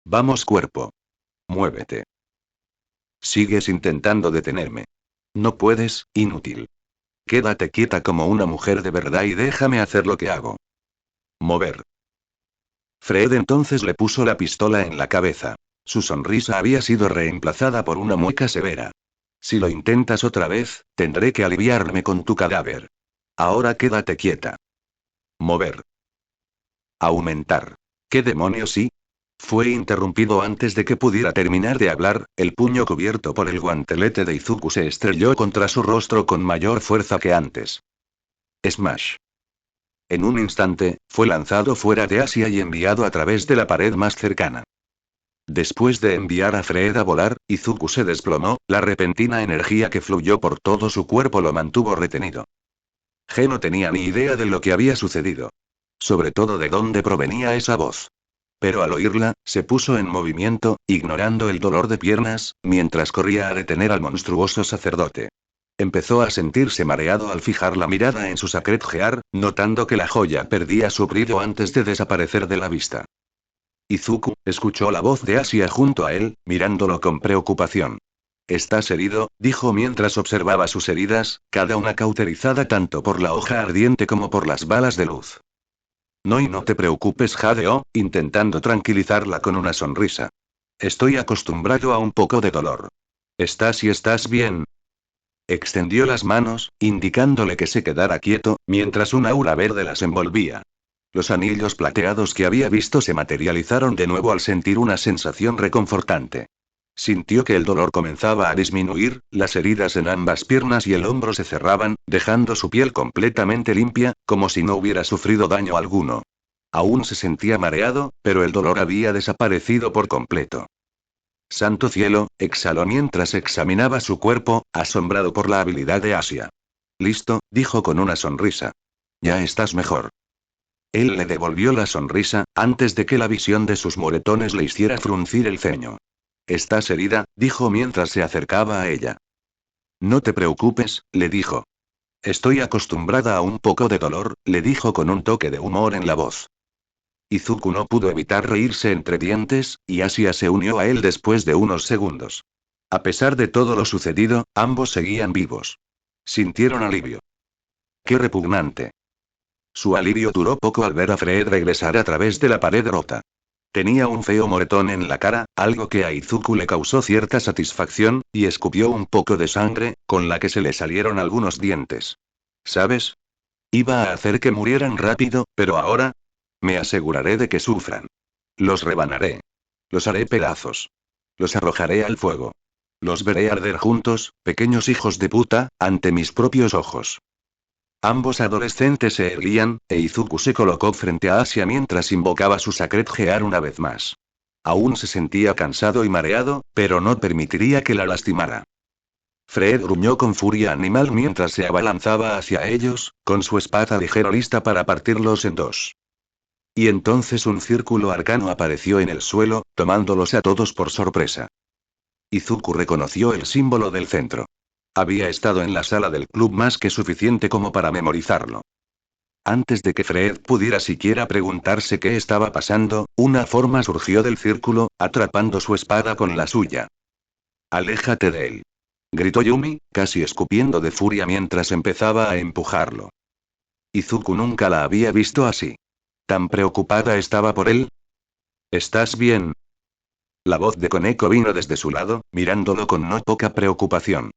Vamos cuerpo. Muévete. Sigues intentando detenerme. No puedes, inútil. Quédate quieta como una mujer de verdad y déjame hacer lo que hago. Mover. Fred entonces le puso la pistola en la cabeza. Su sonrisa había sido reemplazada por una mueca severa. Si lo intentas otra vez, tendré que aliviarme con tu cadáver. Ahora quédate quieta. Mover. Aumentar. ¿Qué demonios sí? Fue interrumpido antes de que pudiera terminar de hablar, el puño cubierto por el guantelete de Izuku se estrelló contra su rostro con mayor fuerza que antes. Smash. En un instante, fue lanzado fuera de Asia y enviado a través de la pared más cercana. Después de enviar a Fred a volar, Izuku se desplomó, la repentina energía que fluyó por todo su cuerpo lo mantuvo retenido. G no tenía ni idea de lo que había sucedido. Sobre todo de dónde provenía esa voz. Pero al oírla, se puso en movimiento, ignorando el dolor de piernas, mientras corría a detener al monstruoso sacerdote. Empezó a sentirse mareado al fijar la mirada en su Sacred Gear, notando que la joya perdía su brillo antes de desaparecer de la vista. Izuku escuchó la voz de Asia junto a él, mirándolo con preocupación. «¿Estás herido?», dijo mientras observaba sus heridas, cada una cauterizada tanto por la hoja ardiente como por las balas de luz. No, y no te preocupes, jadeó, intentando tranquilizarla con una sonrisa. Estoy acostumbrado a un poco de dolor. ¿Estás bien? Extendió las manos, indicándole que se quedara quieto, mientras un aura verde las envolvía. Los anillos plateados que había visto se materializaron de nuevo al sentir una sensación reconfortante. Sintió que el dolor comenzaba a disminuir, las heridas en ambas piernas y el hombro se cerraban, dejando su piel completamente limpia, como si no hubiera sufrido daño alguno. Aún se sentía mareado, pero el dolor había desaparecido por completo. Santo cielo, exhaló mientras examinaba su cuerpo, asombrado por la habilidad de Asia. Listo, dijo con una sonrisa. Ya estás mejor. Él le devolvió la sonrisa, antes de que la visión de sus moretones le hiciera fruncir el ceño. «¿Estás herida?», dijo mientras se acercaba a ella. «No te preocupes», le dijo. «Estoy acostumbrada a un poco de dolor», le dijo con un toque de humor en la voz. Izuku no pudo evitar reírse entre dientes, y Asia se unió a él después de unos segundos. A pesar de todo lo sucedido, ambos seguían vivos. Sintieron alivio. ¡Qué repugnante! Su alivio duró poco al ver a Fred regresar a través de la pared rota. Tenía un feo moretón en la cara, algo que a Izuku le causó cierta satisfacción, y escupió un poco de sangre, con la que se le salieron algunos dientes. ¿Sabes? Iba a hacer que murieran rápido, pero ahora, me aseguraré de que sufran. Los rebanaré. Los haré pedazos. Los arrojaré al fuego. Los veré arder juntos, pequeños hijos de puta, ante mis propios ojos. Ambos adolescentes se erguían, e Izuku se colocó frente a Asia mientras invocaba su Sacred Gear una vez más. Aún se sentía cansado y mareado, pero no permitiría que la lastimara. Fred gruñó con furia animal mientras se abalanzaba hacia ellos, con su espada ligero lista para partirlos en dos. Y entonces un círculo arcano apareció en el suelo, tomándolos a todos por sorpresa. Izuku reconoció el símbolo del centro. Había estado en la sala del club más que suficiente como para memorizarlo. Antes de que Fred pudiera siquiera preguntarse qué estaba pasando, una forma surgió del círculo, atrapando su espada con la suya. «Aléjate de él», gritó Yumi, casi escupiendo de furia mientras empezaba a empujarlo. Izuku nunca la había visto así. ¿Tan preocupada estaba por él? ¿Estás bien? La voz de Koneko vino desde su lado, mirándolo con no poca preocupación.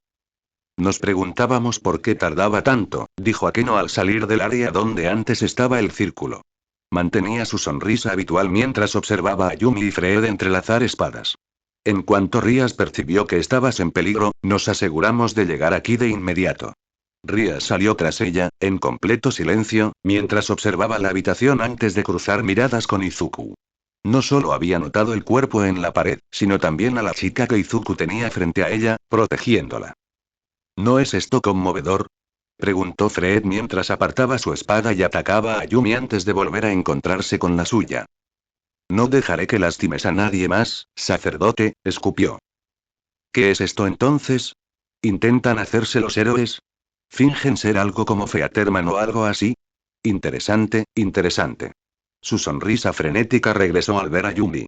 Nos preguntábamos por qué tardaba tanto, dijo Akeno al salir del área donde antes estaba el círculo. Mantenía su sonrisa habitual mientras observaba a Yumi y Fred entrelazar espadas. En cuanto Rías percibió que estabas en peligro, nos aseguramos de llegar aquí de inmediato. Rías salió tras ella, en completo silencio, mientras observaba la habitación antes de cruzar miradas con Izuku. No solo había notado el cuerpo en la pared, sino también a la chica que Izuku tenía frente a ella, protegiéndola. ¿No es esto conmovedor?, preguntó Fred mientras apartaba su espada y atacaba a Yumi antes de volver a encontrarse con la suya. «No dejaré que lastimes a nadie más, sacerdote», escupió. «¿Qué es esto entonces? ¿Intentan hacerse los héroes? ¿Fingen ser algo como Featerman o algo así? Interesante, interesante». Su sonrisa frenética regresó al ver a Yumi.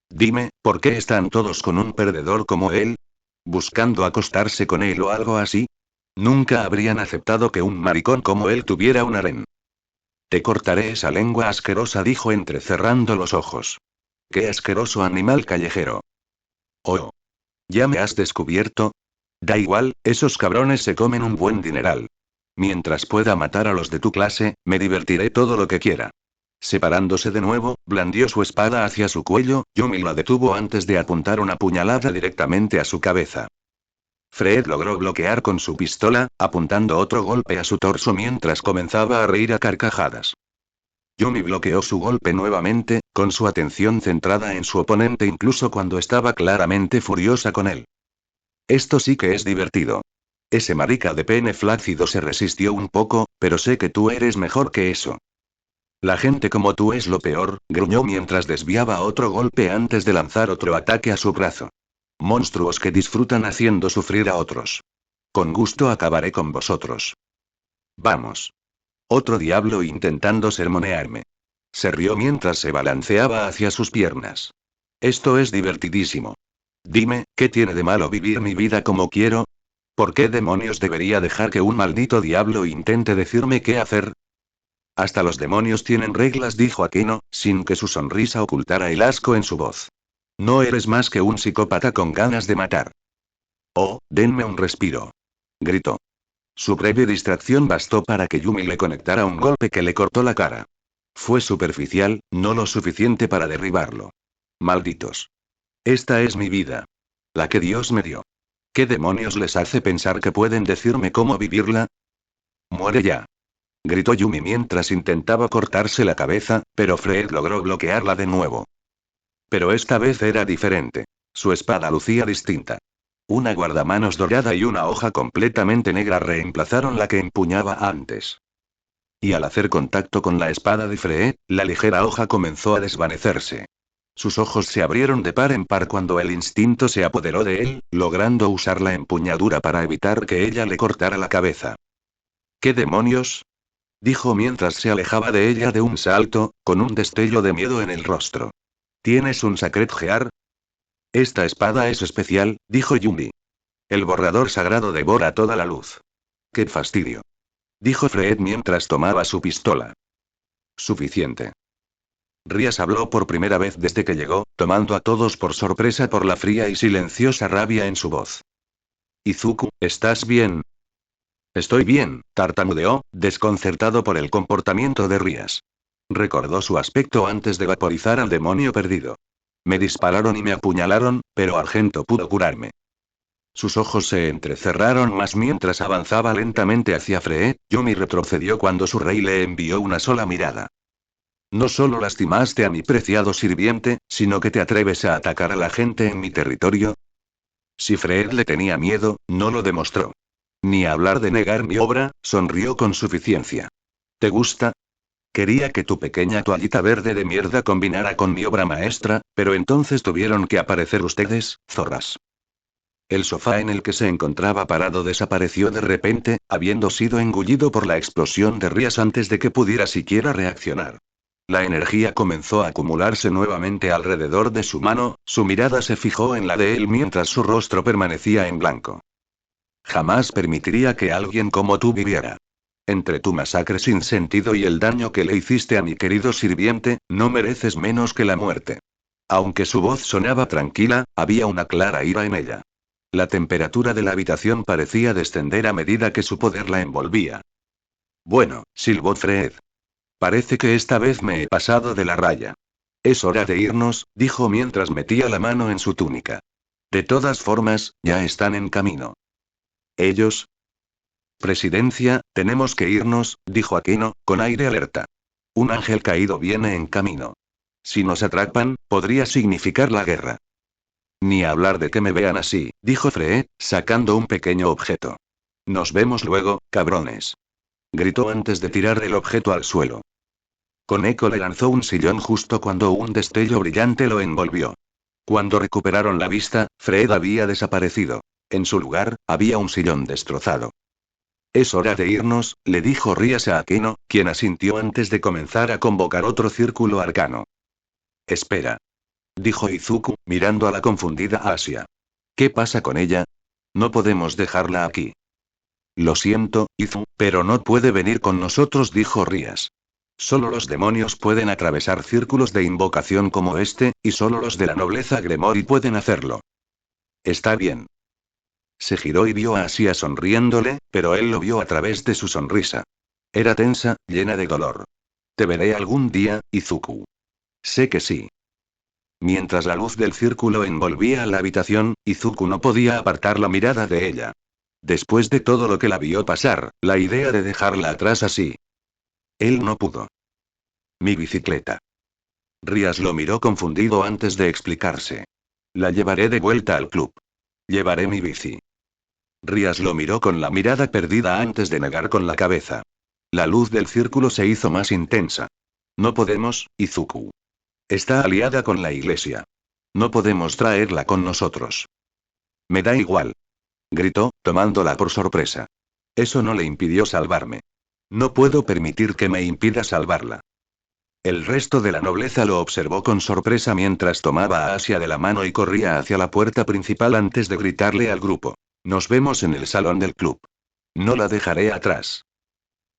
Dime, ¿por qué están todos con un perdedor como él? ¿Buscando acostarse con él o algo así? Nunca habrían aceptado que un maricón como él tuviera un harén. Te cortaré esa lengua asquerosa, dijo entrecerrando los ojos. ¡Qué asqueroso animal callejero! Oh. ¿Ya me has descubierto? Da igual, esos cabrones se comen un buen dineral. Mientras pueda matar a los de tu clase, me divertiré todo lo que quiera. Separándose de nuevo, blandió su espada hacia su cuello, Yumi la detuvo antes de apuntar una puñalada directamente a su cabeza. Fred logró bloquear con su pistola, apuntando otro golpe a su torso mientras comenzaba a reír a carcajadas. Yumi bloqueó su golpe nuevamente, con su atención centrada en su oponente incluso cuando estaba claramente furiosa con él. Esto sí que es divertido. Ese marica de pene flácido se resistió un poco, pero sé que tú eres mejor que eso. La gente como tú es lo peor, gruñó mientras desviaba otro golpe antes de lanzar otro ataque a su brazo. Monstruos que disfrutan haciendo sufrir a otros. Con gusto acabaré con vosotros. Vamos. Otro diablo intentando sermonearme. Se rió mientras se balanceaba hacia sus piernas. Esto es divertidísimo. Dime, ¿qué tiene de malo vivir mi vida como quiero? ¿Por qué demonios debería dejar que un maldito diablo intente decirme qué hacer? Hasta los demonios tienen reglas, dijo Aquino, sin que su sonrisa ocultara el asco en su voz. No eres más que un psicópata con ganas de matar. Oh, denme un respiro. Gritó. Su breve distracción bastó para que Yumi le conectara un golpe que le cortó la cara. Fue superficial, no lo suficiente para derribarlo. Malditos. Esta es mi vida. La que Dios me dio. ¿Qué demonios les hace pensar que pueden decirme cómo vivirla? Muere ya. Gritó Yumi mientras intentaba cortarse la cabeza, pero Fred logró bloquearla de nuevo. Pero esta vez era diferente. Su espada lucía distinta. Una guardamanos dorada y una hoja completamente negra reemplazaron la que empuñaba antes. Y al hacer contacto con la espada de Fred, la ligera hoja comenzó a desvanecerse. Sus ojos se abrieron de par en par cuando el instinto se apoderó de él, logrando usar la empuñadura para evitar que ella le cortara la cabeza. ¿Qué demonios? Dijo mientras se alejaba de ella de un salto, con un destello de miedo en el rostro. ¿Tienes un Sacred Gear? Esta espada es especial, dijo Yumi. El borrador sagrado devora toda la luz. ¡Qué fastidio! Dijo Fred mientras tomaba su pistola. Suficiente. Rías habló por primera vez desde que llegó, tomando a todos por sorpresa por la fría y silenciosa rabia en su voz. Izuku, ¿estás bien? Estoy bien, tartamudeó, desconcertado por el comportamiento de Rías. Recordó su aspecto antes de vaporizar al demonio perdido. Me dispararon y me apuñalaron, pero Argento pudo curarme. Sus ojos se entrecerraron más mientras avanzaba lentamente hacia Fred. Yumi retrocedió cuando su rey le envió una sola mirada. No solo lastimaste a mi preciado sirviente, sino que te atreves a atacar a la gente en mi territorio. Si Fred le tenía miedo, no lo demostró. Ni hablar de negar mi obra, sonrió con suficiencia. ¿Te gusta? Quería que tu pequeña toallita verde de mierda combinara con mi obra maestra, pero entonces tuvieron que aparecer ustedes, zorras. El sofá en el que se encontraba parado desapareció de repente, habiendo sido engullido por la explosión de Rías antes de que pudiera siquiera reaccionar. La energía comenzó a acumularse nuevamente alrededor de su mano, su mirada se fijó en la de él mientras su rostro permanecía en blanco. Jamás permitiría que alguien como tú viviera. Entre tu masacre sin sentido y el daño que le hiciste a mi querido sirviente, no mereces menos que la muerte. Aunque su voz sonaba tranquila, había una clara ira en ella. La temperatura de la habitación parecía descender a medida que su poder la envolvía. Bueno, silbó Fred. Parece que esta vez me he pasado de la raya. Es hora de irnos, dijo mientras metía la mano en su túnica. De todas formas, ya están en camino. ¿Ellos? Presidencia, tenemos que irnos, dijo Aquino, con aire alerta. Un ángel caído viene en camino. Si nos atrapan, podría significar la guerra. Ni hablar de que me vean así, dijo Fred, sacando un pequeño objeto. Nos vemos luego, cabrones. Gritó antes de tirar el objeto al suelo. Con eco le lanzó un sillón justo cuando un destello brillante lo envolvió. Cuando recuperaron la vista, Fred había desaparecido. En su lugar, había un sillón destrozado. Es hora de irnos, le dijo Rías a Aquino, quien asintió antes de comenzar a convocar otro círculo arcano. Espera. dijo Izuku, mirando a la confundida Asia. ¿Qué pasa con ella? No podemos dejarla aquí. Lo siento, Izu, pero no puede venir con nosotros, dijo Rías. Solo los demonios pueden atravesar círculos de invocación como este, y solo los de la nobleza Gremori pueden hacerlo. Está bien. Se giró y vio a Asia sonriéndole, pero él lo vio a través de su sonrisa. Era tensa, llena de dolor. Te veré algún día, Izuku. Sé que sí. Mientras la luz del círculo envolvía la habitación, Izuku no podía apartar la mirada de ella. Después de todo lo que la vio pasar, la idea de dejarla atrás así. Él no pudo. Mi bicicleta. Rías lo miró confundido antes de explicarse. La llevaré de vuelta al club. Llevaré mi bici. Rías lo miró con la mirada perdida antes de negar con la cabeza. La luz del círculo se hizo más intensa. No podemos, Izuku. Está aliada con la iglesia. No podemos traerla con nosotros. Me da igual. Gritó, tomándola por sorpresa. Eso no le impidió salvarme. No puedo permitir que me impida salvarla. El resto de la nobleza lo observó con sorpresa mientras tomaba a Asia de la mano y corría hacia la puerta principal antes de gritarle al grupo. Nos vemos en el salón del club. No la dejaré atrás.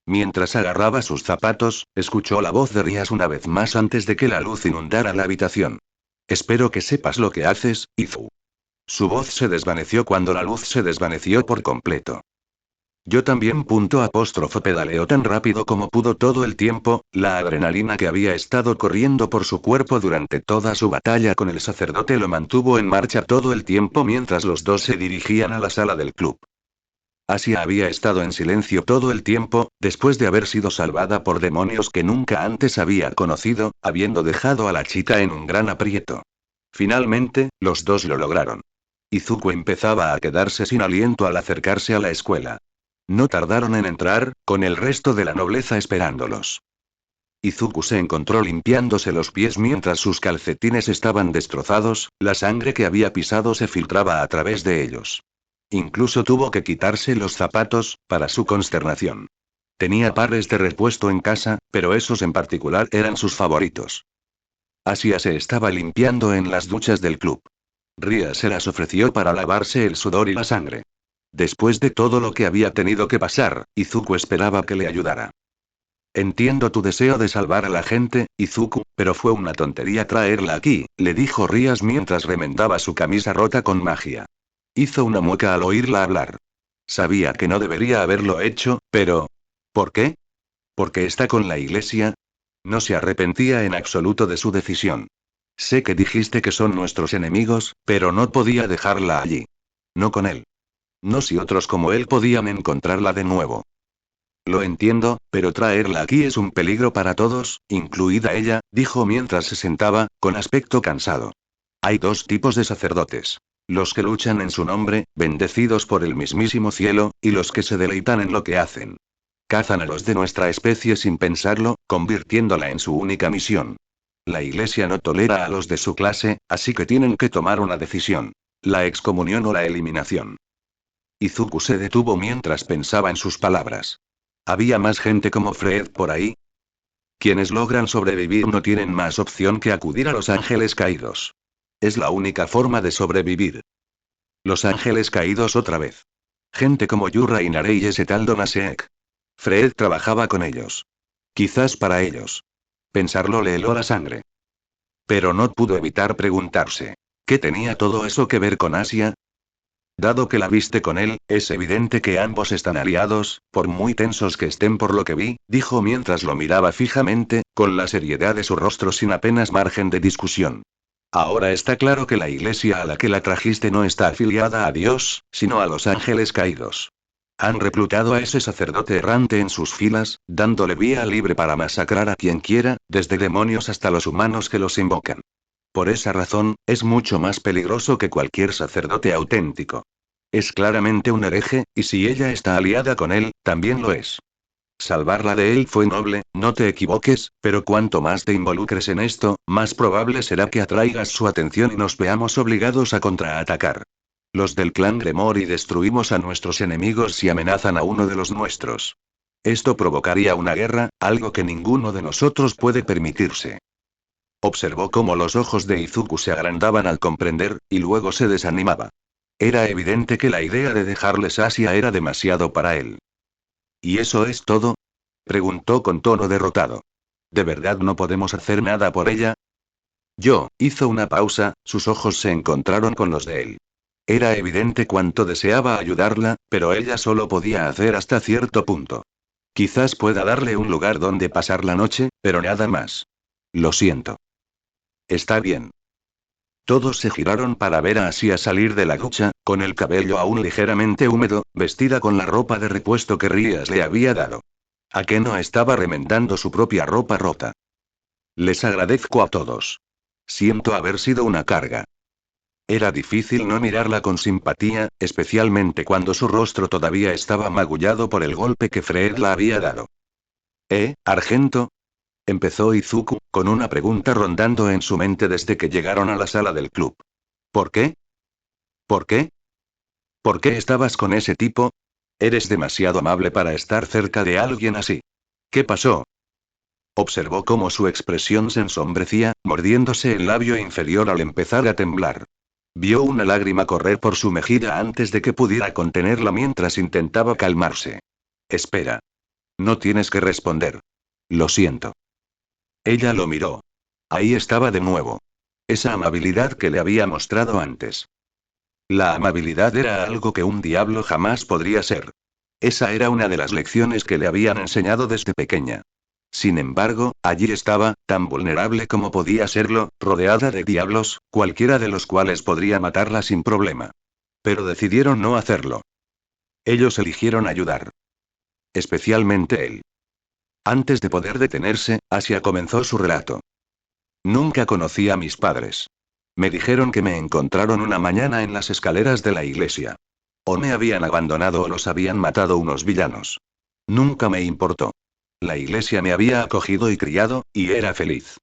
Mientras agarraba sus zapatos, escuchó la voz de Rías una vez más antes de que la luz inundara la habitación. Espero que sepas lo que haces, Izu. Su voz se desvaneció cuando la luz se desvaneció por completo. Yo también. Pedaleó tan rápido como pudo todo el tiempo, la adrenalina que había estado corriendo por su cuerpo durante toda su batalla con el sacerdote lo mantuvo en marcha todo el tiempo mientras los dos se dirigían a la sala del club. Asia había estado en silencio todo el tiempo, después de haber sido salvada por demonios que nunca antes había conocido, habiendo dejado a la chica en un gran aprieto. Finalmente, los dos lo lograron. Izuku empezaba a quedarse sin aliento al acercarse a la escuela. No tardaron en entrar, con el resto de la nobleza esperándolos. Izuku se encontró limpiándose los pies mientras sus calcetines estaban destrozados, la sangre que había pisado se filtraba a través de ellos. Incluso tuvo que quitarse los zapatos, para su consternación. Tenía pares de repuesto en casa, pero esos en particular eran sus favoritos. Asia se estaba limpiando en las duchas del club. Ria se las ofreció para lavarse el sudor y la sangre. Después de todo lo que había tenido que pasar, Izuku esperaba que le ayudara. Entiendo tu deseo de salvar a la gente, Izuku, pero fue una tontería traerla aquí, le dijo Rías mientras remendaba su camisa rota con magia. Hizo una mueca al oírla hablar. Sabía que no debería haberlo hecho, pero... ¿Por qué? ¿Porque está con la iglesia? No se arrepentía en absoluto de su decisión. Sé que dijiste que son nuestros enemigos, pero no podía dejarla allí. No con él. No si otros como él podían encontrarla de nuevo. Lo entiendo, pero traerla aquí es un peligro para todos, incluida ella, dijo mientras se sentaba, con aspecto cansado. Hay dos tipos de sacerdotes. Los que luchan en su nombre, bendecidos por el mismísimo cielo, y los que se deleitan en lo que hacen. Cazan a los de nuestra especie sin pensarlo, convirtiéndola en su única misión. La iglesia no tolera a los de su clase, así que tienen que tomar una decisión. La excomunión o la eliminación. Izuku se detuvo mientras pensaba en sus palabras. ¿Había más gente como Fred por ahí? Quienes logran sobrevivir no tienen más opción que acudir a los ángeles caídos. Es la única forma de sobrevivir. Los ángeles caídos otra vez. Gente como Yura Inare y ese tal Donaseek. Fred trabajaba con ellos. Quizás para ellos. Pensarlo le heló la sangre. Pero no pudo evitar preguntarse. ¿Qué tenía todo eso que ver con Asia? Dado que la viste con él, es evidente que ambos están aliados, por muy tensos que estén por lo que vi, dijo mientras lo miraba fijamente, con la seriedad de su rostro sin apenas margen de discusión. Ahora está claro que la iglesia a la que la trajiste no está afiliada a Dios, sino a los ángeles caídos. Han reclutado a ese sacerdote errante en sus filas, dándole vía libre para masacrar a quien quiera, desde demonios hasta los humanos que los invocan. Por esa razón, es mucho más peligroso que cualquier sacerdote auténtico. Es claramente un hereje, y si ella está aliada con él, también lo es. Salvarla de él fue noble, no te equivoques, pero cuanto más te involucres en esto, más probable será que atraigas su atención y nos veamos obligados a contraatacar. Los del clan Gremori destruimos a nuestros enemigos si amenazan a uno de los nuestros. Esto provocaría una guerra, algo que ninguno de nosotros puede permitirse. Observó cómo los ojos de Izuku se agrandaban al comprender, y luego se desanimaba. Era evidente que la idea de dejarles Asia era demasiado para él. ¿Y eso es todo? Preguntó con tono derrotado. ¿De verdad no podemos hacer nada por ella? Hizo una pausa, sus ojos se encontraron con los de él. Era evidente cuánto deseaba ayudarla, pero ella solo podía hacer hasta cierto punto. Quizás pueda darle un lugar donde pasar la noche, pero nada más. Lo siento. Está bien. Todos se giraron para ver a Asia salir de la ducha, con el cabello aún ligeramente húmedo, vestida con la ropa de repuesto que Rías le había dado. ¿A qué no estaba remendando su propia ropa rota? Les agradezco a todos. Siento haber sido una carga. Era difícil no mirarla con simpatía, especialmente cuando su rostro todavía estaba magullado por el golpe que Fred la había dado. Argento? Empezó Izuku, con una pregunta rondando en su mente desde que llegaron a la sala del club. ¿Por qué? ¿Por qué? ¿Por qué estabas con ese tipo? Eres demasiado amable para estar cerca de alguien así. ¿Qué pasó? Observó cómo su expresión se ensombrecía, mordiéndose el labio inferior al empezar a temblar. Vio una lágrima correr por su mejilla antes de que pudiera contenerla mientras intentaba calmarse. Espera. No tienes que responder. Lo siento. Ella lo miró. Ahí estaba de nuevo. Esa amabilidad que le había mostrado antes. La amabilidad era algo que un diablo jamás podría ser. Esa era una de las lecciones que le habían enseñado desde pequeña. Sin embargo, allí estaba, tan vulnerable como podía serlo, rodeada de diablos, cualquiera de los cuales podría matarla sin problema. Pero decidieron no hacerlo. Ellos eligieron ayudar. Especialmente él. Antes de poder detenerse, Asia comenzó su relato. Nunca conocí a mis padres. Me dijeron que me encontraron una mañana en las escaleras de la iglesia. O me habían abandonado o los habían matado unos villanos. Nunca me importó. La iglesia me había acogido y criado, y era feliz.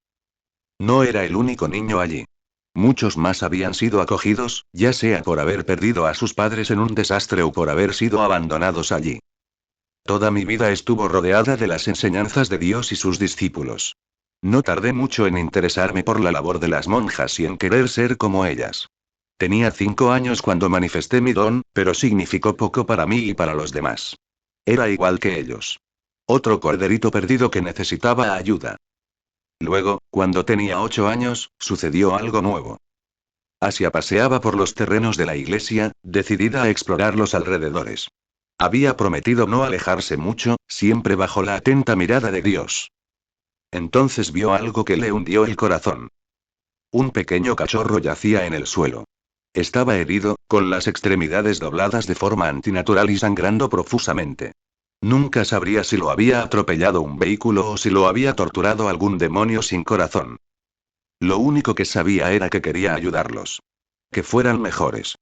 No era el único niño allí. Muchos más habían sido acogidos, ya sea por haber perdido a sus padres en un desastre o por haber sido abandonados allí. Toda mi vida estuvo rodeada de las enseñanzas de Dios y sus discípulos. No tardé mucho en interesarme por la labor de las monjas y en querer ser como ellas. Tenía 5 años cuando manifesté mi don, pero significó poco para mí y para los demás. Era igual que ellos. Otro corderito perdido que necesitaba ayuda. Luego, cuando tenía 8 años, sucedió algo nuevo. Asia paseaba por los terrenos de la iglesia, decidida a explorar los alrededores. Había prometido no alejarse mucho, siempre bajo la atenta mirada de Dios. Entonces vio algo que le hundió el corazón. Un pequeño cachorro yacía en el suelo. Estaba herido, con las extremidades dobladas de forma antinatural y sangrando profusamente. Nunca sabría si lo había atropellado un vehículo o si lo había torturado algún demonio sin corazón. Lo único que sabía era que quería ayudarlos. Que fueran mejores.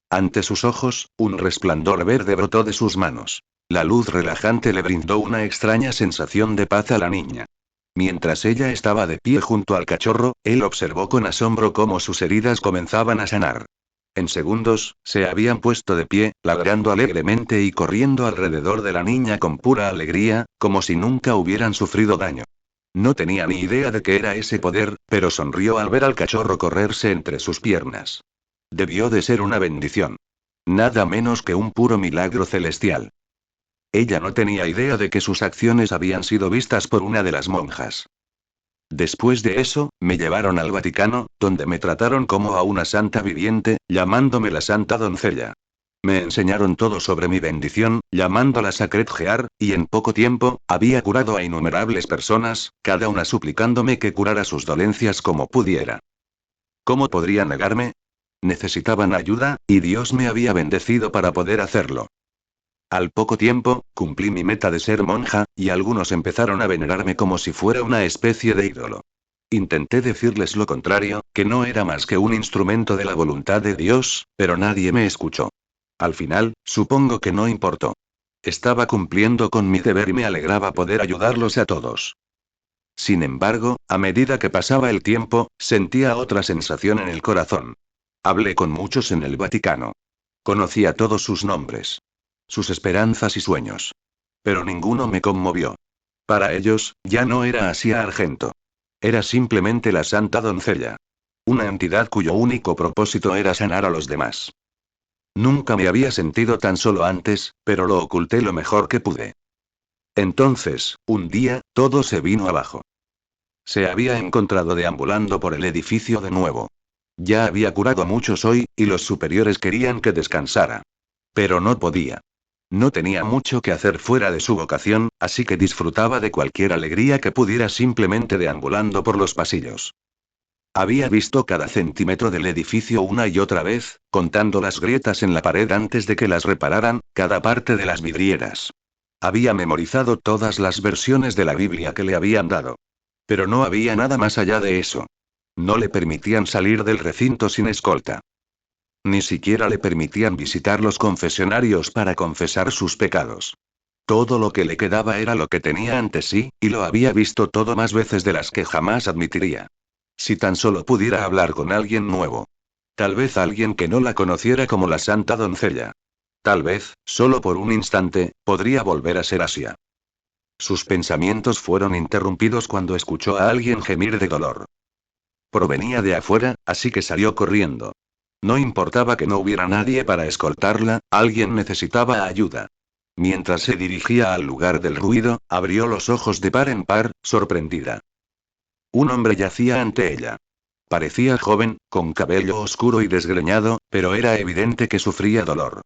Ante sus ojos, un resplandor verde brotó de sus manos. La luz relajante le brindó una extraña sensación de paz a la niña. Mientras ella estaba de pie junto al cachorro, él observó con asombro cómo sus heridas comenzaban a sanar. En segundos, se habían puesto de pie, ladrando alegremente y corriendo alrededor de la niña con pura alegría, como si nunca hubieran sufrido daño. No tenía ni idea de qué era ese poder, pero sonrió al ver al cachorro correrse entre sus piernas. Debió de ser una bendición. Nada menos que un puro milagro celestial. Ella no tenía idea de que sus acciones habían sido vistas por una de las monjas. Después de eso, me llevaron al Vaticano, donde me trataron como a una santa viviente, llamándome la Santa Doncella. Me enseñaron todo sobre mi bendición, llamándola Sacred Gear, y en poco tiempo, había curado a innumerables personas, cada una suplicándome que curara sus dolencias como pudiera. ¿Cómo podría negarme? Necesitaban ayuda, y Dios me había bendecido para poder hacerlo. Al poco tiempo, cumplí mi meta de ser monja, y algunos empezaron a venerarme como si fuera una especie de ídolo. Intenté decirles lo contrario, que no era más que un instrumento de la voluntad de Dios, pero nadie me escuchó. Al final, supongo que no importó. Estaba cumpliendo con mi deber y me alegraba poder ayudarlos a todos. Sin embargo, a medida que pasaba el tiempo, sentía otra sensación en el corazón. Hablé con muchos en el Vaticano. Conocía todos sus nombres. Sus esperanzas y sueños. Pero ninguno me conmovió. Para ellos, ya no era Asia Argento. Era simplemente la santa doncella. Una entidad cuyo único propósito era sanar a los demás. Nunca me había sentido tan solo antes, pero lo oculté lo mejor que pude. Entonces, un día, todo se vino abajo. Se había encontrado deambulando por el edificio de nuevo. Ya había curado a muchos hoy, y los superiores querían que descansara. Pero no podía. No tenía mucho que hacer fuera de su vocación, así que disfrutaba de cualquier alegría que pudiera simplemente deambulando por los pasillos. Había visto cada centímetro del edificio una y otra vez, contando las grietas en la pared antes de que las repararan, cada parte de las vidrieras. Había memorizado todas las versiones de la Biblia que le habían dado. Pero no había nada más allá de eso. No le permitían salir del recinto sin escolta. Ni siquiera le permitían visitar los confesionarios para confesar sus pecados. Todo lo que le quedaba era lo que tenía ante sí, y lo había visto todo más veces de las que jamás admitiría. Si tan solo pudiera hablar con alguien nuevo. Tal vez alguien que no la conociera como la santa doncella. Tal vez, solo por un instante, podría volver a ser Asia. Sus pensamientos fueron interrumpidos cuando escuchó a alguien gemir de dolor. Provenía de afuera, así que salió corriendo. No importaba que no hubiera nadie para escoltarla, alguien necesitaba ayuda. Mientras se dirigía al lugar del ruido, abrió los ojos de par en par, sorprendida. Un hombre yacía ante ella. Parecía joven, con cabello oscuro y desgreñado, pero era evidente que sufría dolor.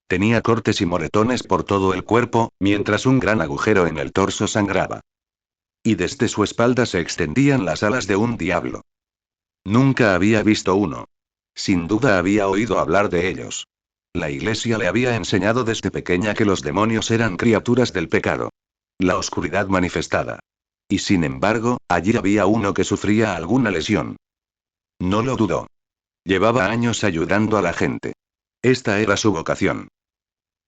Tenía cortes y moretones por todo el cuerpo, mientras un gran agujero en el torso sangraba. Y desde su espalda se extendían las alas de un diablo. Nunca había visto uno. Sin duda había oído hablar de ellos. La iglesia le había enseñado desde pequeña que los demonios eran criaturas del pecado. La oscuridad manifestada. Y sin embargo, allí había uno que sufría alguna lesión. No lo dudó. Llevaba años ayudando a la gente. Esta era su vocación.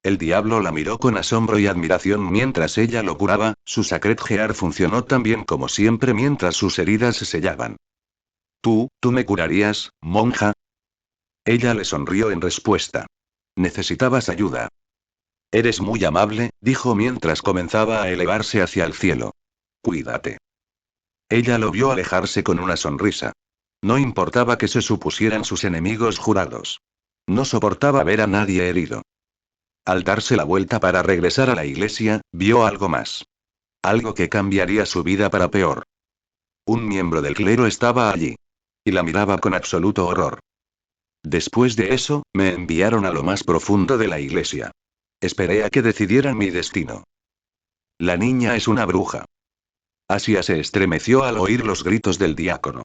El diablo la miró con asombro y admiración mientras ella lo curaba, su Sacred Heart funcionó tan bien como siempre mientras sus heridas se sellaban. ¿Tú me curarías, monja? Ella le sonrió en respuesta. Necesitabas ayuda. Eres muy amable, dijo mientras comenzaba a elevarse hacia el cielo. Cuídate. Ella lo vio alejarse con una sonrisa. No importaba que se supusieran sus enemigos jurados. No soportaba ver a nadie herido. Al darse la vuelta para regresar a la iglesia, vio algo más. Algo que cambiaría su vida para peor. Un miembro del clero estaba allí. Y la miraba con absoluto horror. Después de eso, me enviaron a lo más profundo de la iglesia. Esperé a que decidieran mi destino. La niña es una bruja. Asia se estremeció al oír los gritos del diácono.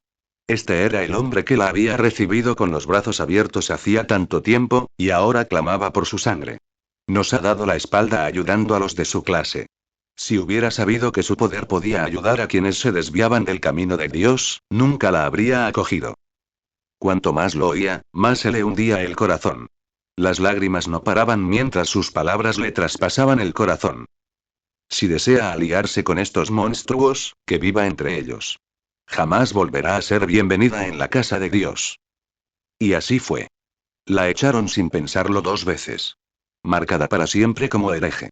Este era el hombre que la había recibido con los brazos abiertos hacía tanto tiempo, y ahora clamaba por su sangre. Nos ha dado la espalda ayudando a los de su clase. Si hubiera sabido que su poder podía ayudar a quienes se desviaban del camino de Dios, nunca la habría acogido. Cuanto más lo oía, más se le hundía el corazón. Las lágrimas no paraban mientras sus palabras le traspasaban el corazón. Si desea aliarse con estos monstruos, que viva entre ellos. Jamás volverá a ser bienvenida en la casa de Dios. Y así fue. La echaron sin pensarlo 2 veces. Marcada para siempre como hereje.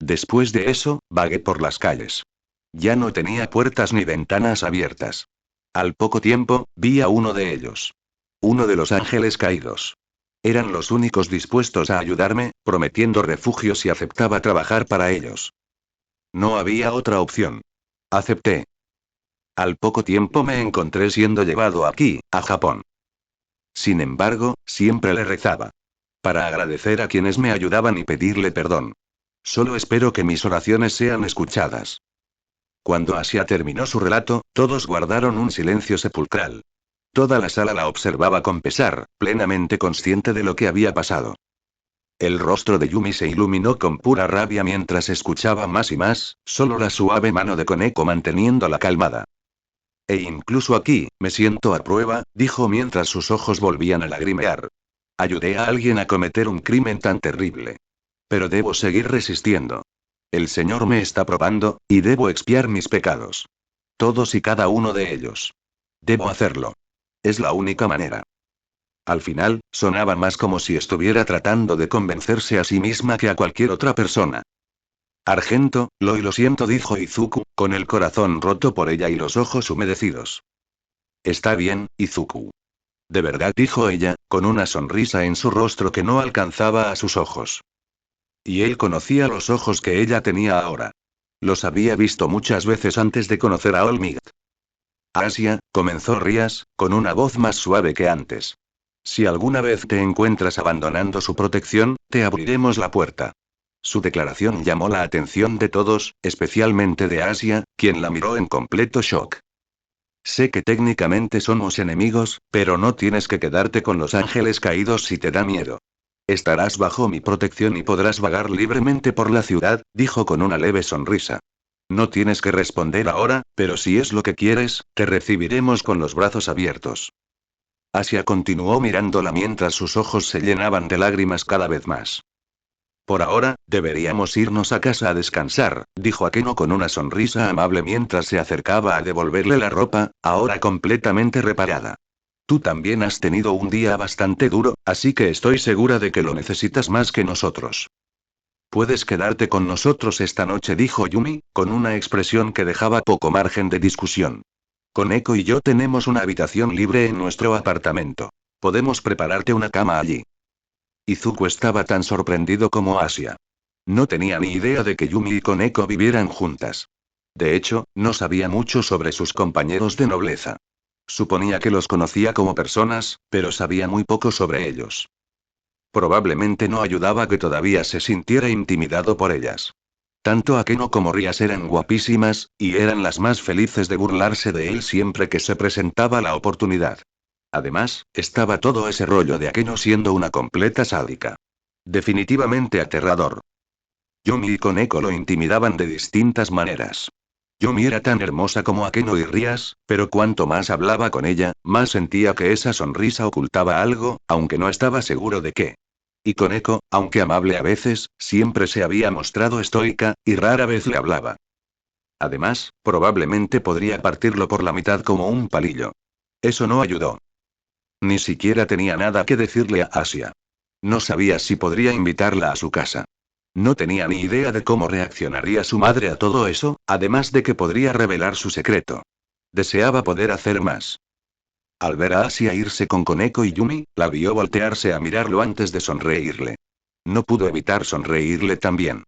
Después de eso, vagué por las calles. Ya no tenía puertas ni ventanas abiertas. Al poco tiempo, vi a uno de ellos. Uno de los ángeles caídos. Eran los únicos dispuestos a ayudarme, prometiendo refugio si aceptaba trabajar para ellos. No había otra opción. Acepté. Al poco tiempo me encontré siendo llevado aquí, a Japón. Sin embargo, siempre le rezaba. Para agradecer a quienes me ayudaban y pedirle perdón. Solo espero que mis oraciones sean escuchadas. Cuando Asia terminó su relato, todos guardaron un silencio sepulcral. Toda la sala la observaba con pesar, plenamente consciente de lo que había pasado. El rostro de Yumi se iluminó con pura rabia mientras escuchaba más y más, solo la suave mano de Koneko manteniéndola calmada. E incluso aquí, me siento a prueba, dijo mientras sus ojos volvían a lagrimear. Ayudé a alguien a cometer un crimen tan terrible. Pero debo seguir resistiendo. El Señor me está probando, y debo expiar mis pecados. Todos y cada uno de ellos. Debo hacerlo. Es la única manera. Al final, sonaba más como si estuviera tratando de convencerse a sí misma que a cualquier otra persona. Argento, lo siento, dijo Izuku, con el corazón roto por ella y los ojos humedecidos. Está bien, Izuku. De verdad, dijo ella, con una sonrisa en su rostro que no alcanzaba a sus ojos. Y él conocía los ojos que ella tenía ahora. Los había visto muchas veces antes de conocer a Olmigt. Asia, comenzó Rías, con una voz más suave que antes. Si alguna vez te encuentras abandonando su protección, te abriremos la puerta. Su declaración llamó la atención de todos, especialmente de Asia, quien la miró en completo shock. Sé que técnicamente somos enemigos, pero no tienes que quedarte con los ángeles caídos si te da miedo. Estarás bajo mi protección y podrás vagar libremente por la ciudad, dijo con una leve sonrisa. No tienes que responder ahora, pero si es lo que quieres, te recibiremos con los brazos abiertos. Asia continuó mirándola mientras sus ojos se llenaban de lágrimas cada vez más. Por ahora, deberíamos irnos a casa a descansar, dijo Akeno con una sonrisa amable mientras se acercaba a devolverle la ropa, ahora completamente reparada. Tú también has tenido un día bastante duro, así que estoy segura de que lo necesitas más que nosotros. Puedes quedarte con nosotros esta noche, dijo Yumi, con una expresión que dejaba poco margen de discusión. Koneko y yo tenemos una habitación libre en nuestro apartamento. Podemos prepararte una cama allí. Izuku estaba tan sorprendido como Asia. No tenía ni idea de que Yumi y Koneko vivieran juntas. De hecho, no sabía mucho sobre sus compañeros de nobleza. Suponía que los conocía como personas, pero sabía muy poco sobre ellos. Probablemente no ayudaba que todavía se sintiera intimidado por ellas. Tanto Akeno como Rías eran guapísimas, y eran las más felices de burlarse de él siempre que se presentaba la oportunidad. Además, estaba todo ese rollo de Akeno siendo una completa sádica. Definitivamente aterrador. Yumi y Koneko lo intimidaban de distintas maneras. Yumi era tan hermosa como Akeno y Rías, pero cuanto más hablaba con ella, más sentía que esa sonrisa ocultaba algo, aunque no estaba seguro de qué. Y Koneko, aunque amable a veces, siempre se había mostrado estoica, y rara vez le hablaba. Además, probablemente podría partirlo por la mitad como un palillo. Eso no ayudó. Ni siquiera tenía nada que decirle a Asia. No sabía si podría invitarla a su casa. No tenía ni idea de cómo reaccionaría su madre a todo eso, además de que podría revelar su secreto. Deseaba poder hacer más. Al ver a Asia irse con Koneko y Yumi, la vio voltearse a mirarlo antes de sonreírle. No pudo evitar sonreírle también.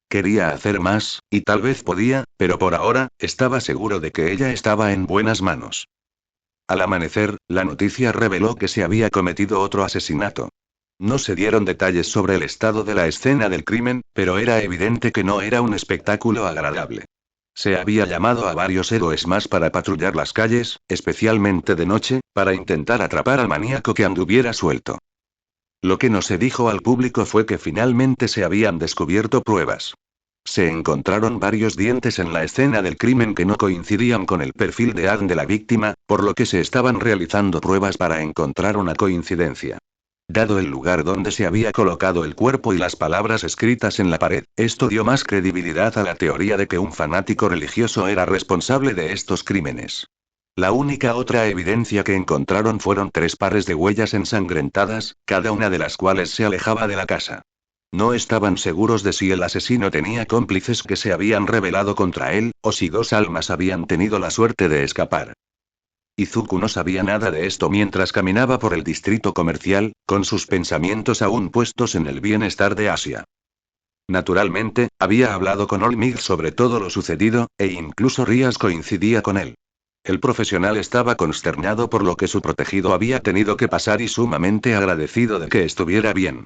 Quería hacer más, y tal vez podía, pero por ahora, estaba seguro de que ella estaba en buenas manos. Al amanecer, la noticia reveló que se había cometido otro asesinato. No se dieron detalles sobre el estado de la escena del crimen, pero era evidente que no era un espectáculo agradable. Se había llamado a varios héroes más para patrullar las calles, especialmente de noche, para intentar atrapar al maníaco que anduviera suelto. Lo que no se dijo al público fue que finalmente se habían descubierto pruebas. Se encontraron varios dientes en la escena del crimen que no coincidían con el perfil de ADN de la víctima, por lo que se estaban realizando pruebas para encontrar una coincidencia. Dado el lugar donde se había colocado el cuerpo y las palabras escritas en la pared, esto dio más credibilidad a la teoría de que un fanático religioso era responsable de estos crímenes. La única otra evidencia que encontraron fueron 3 pares de huellas ensangrentadas, cada una de las cuales se alejaba de la casa. No estaban seguros de si el asesino tenía cómplices que se habían rebelado contra él, o si 2 almas habían tenido la suerte de escapar. Izuku no sabía nada de esto mientras caminaba por el distrito comercial, con sus pensamientos aún puestos en el bienestar de Asia. Naturalmente, había hablado con Olmigt sobre todo lo sucedido, e incluso Rías coincidía con él. El profesional estaba consternado por lo que su protegido había tenido que pasar y sumamente agradecido de que estuviera bien.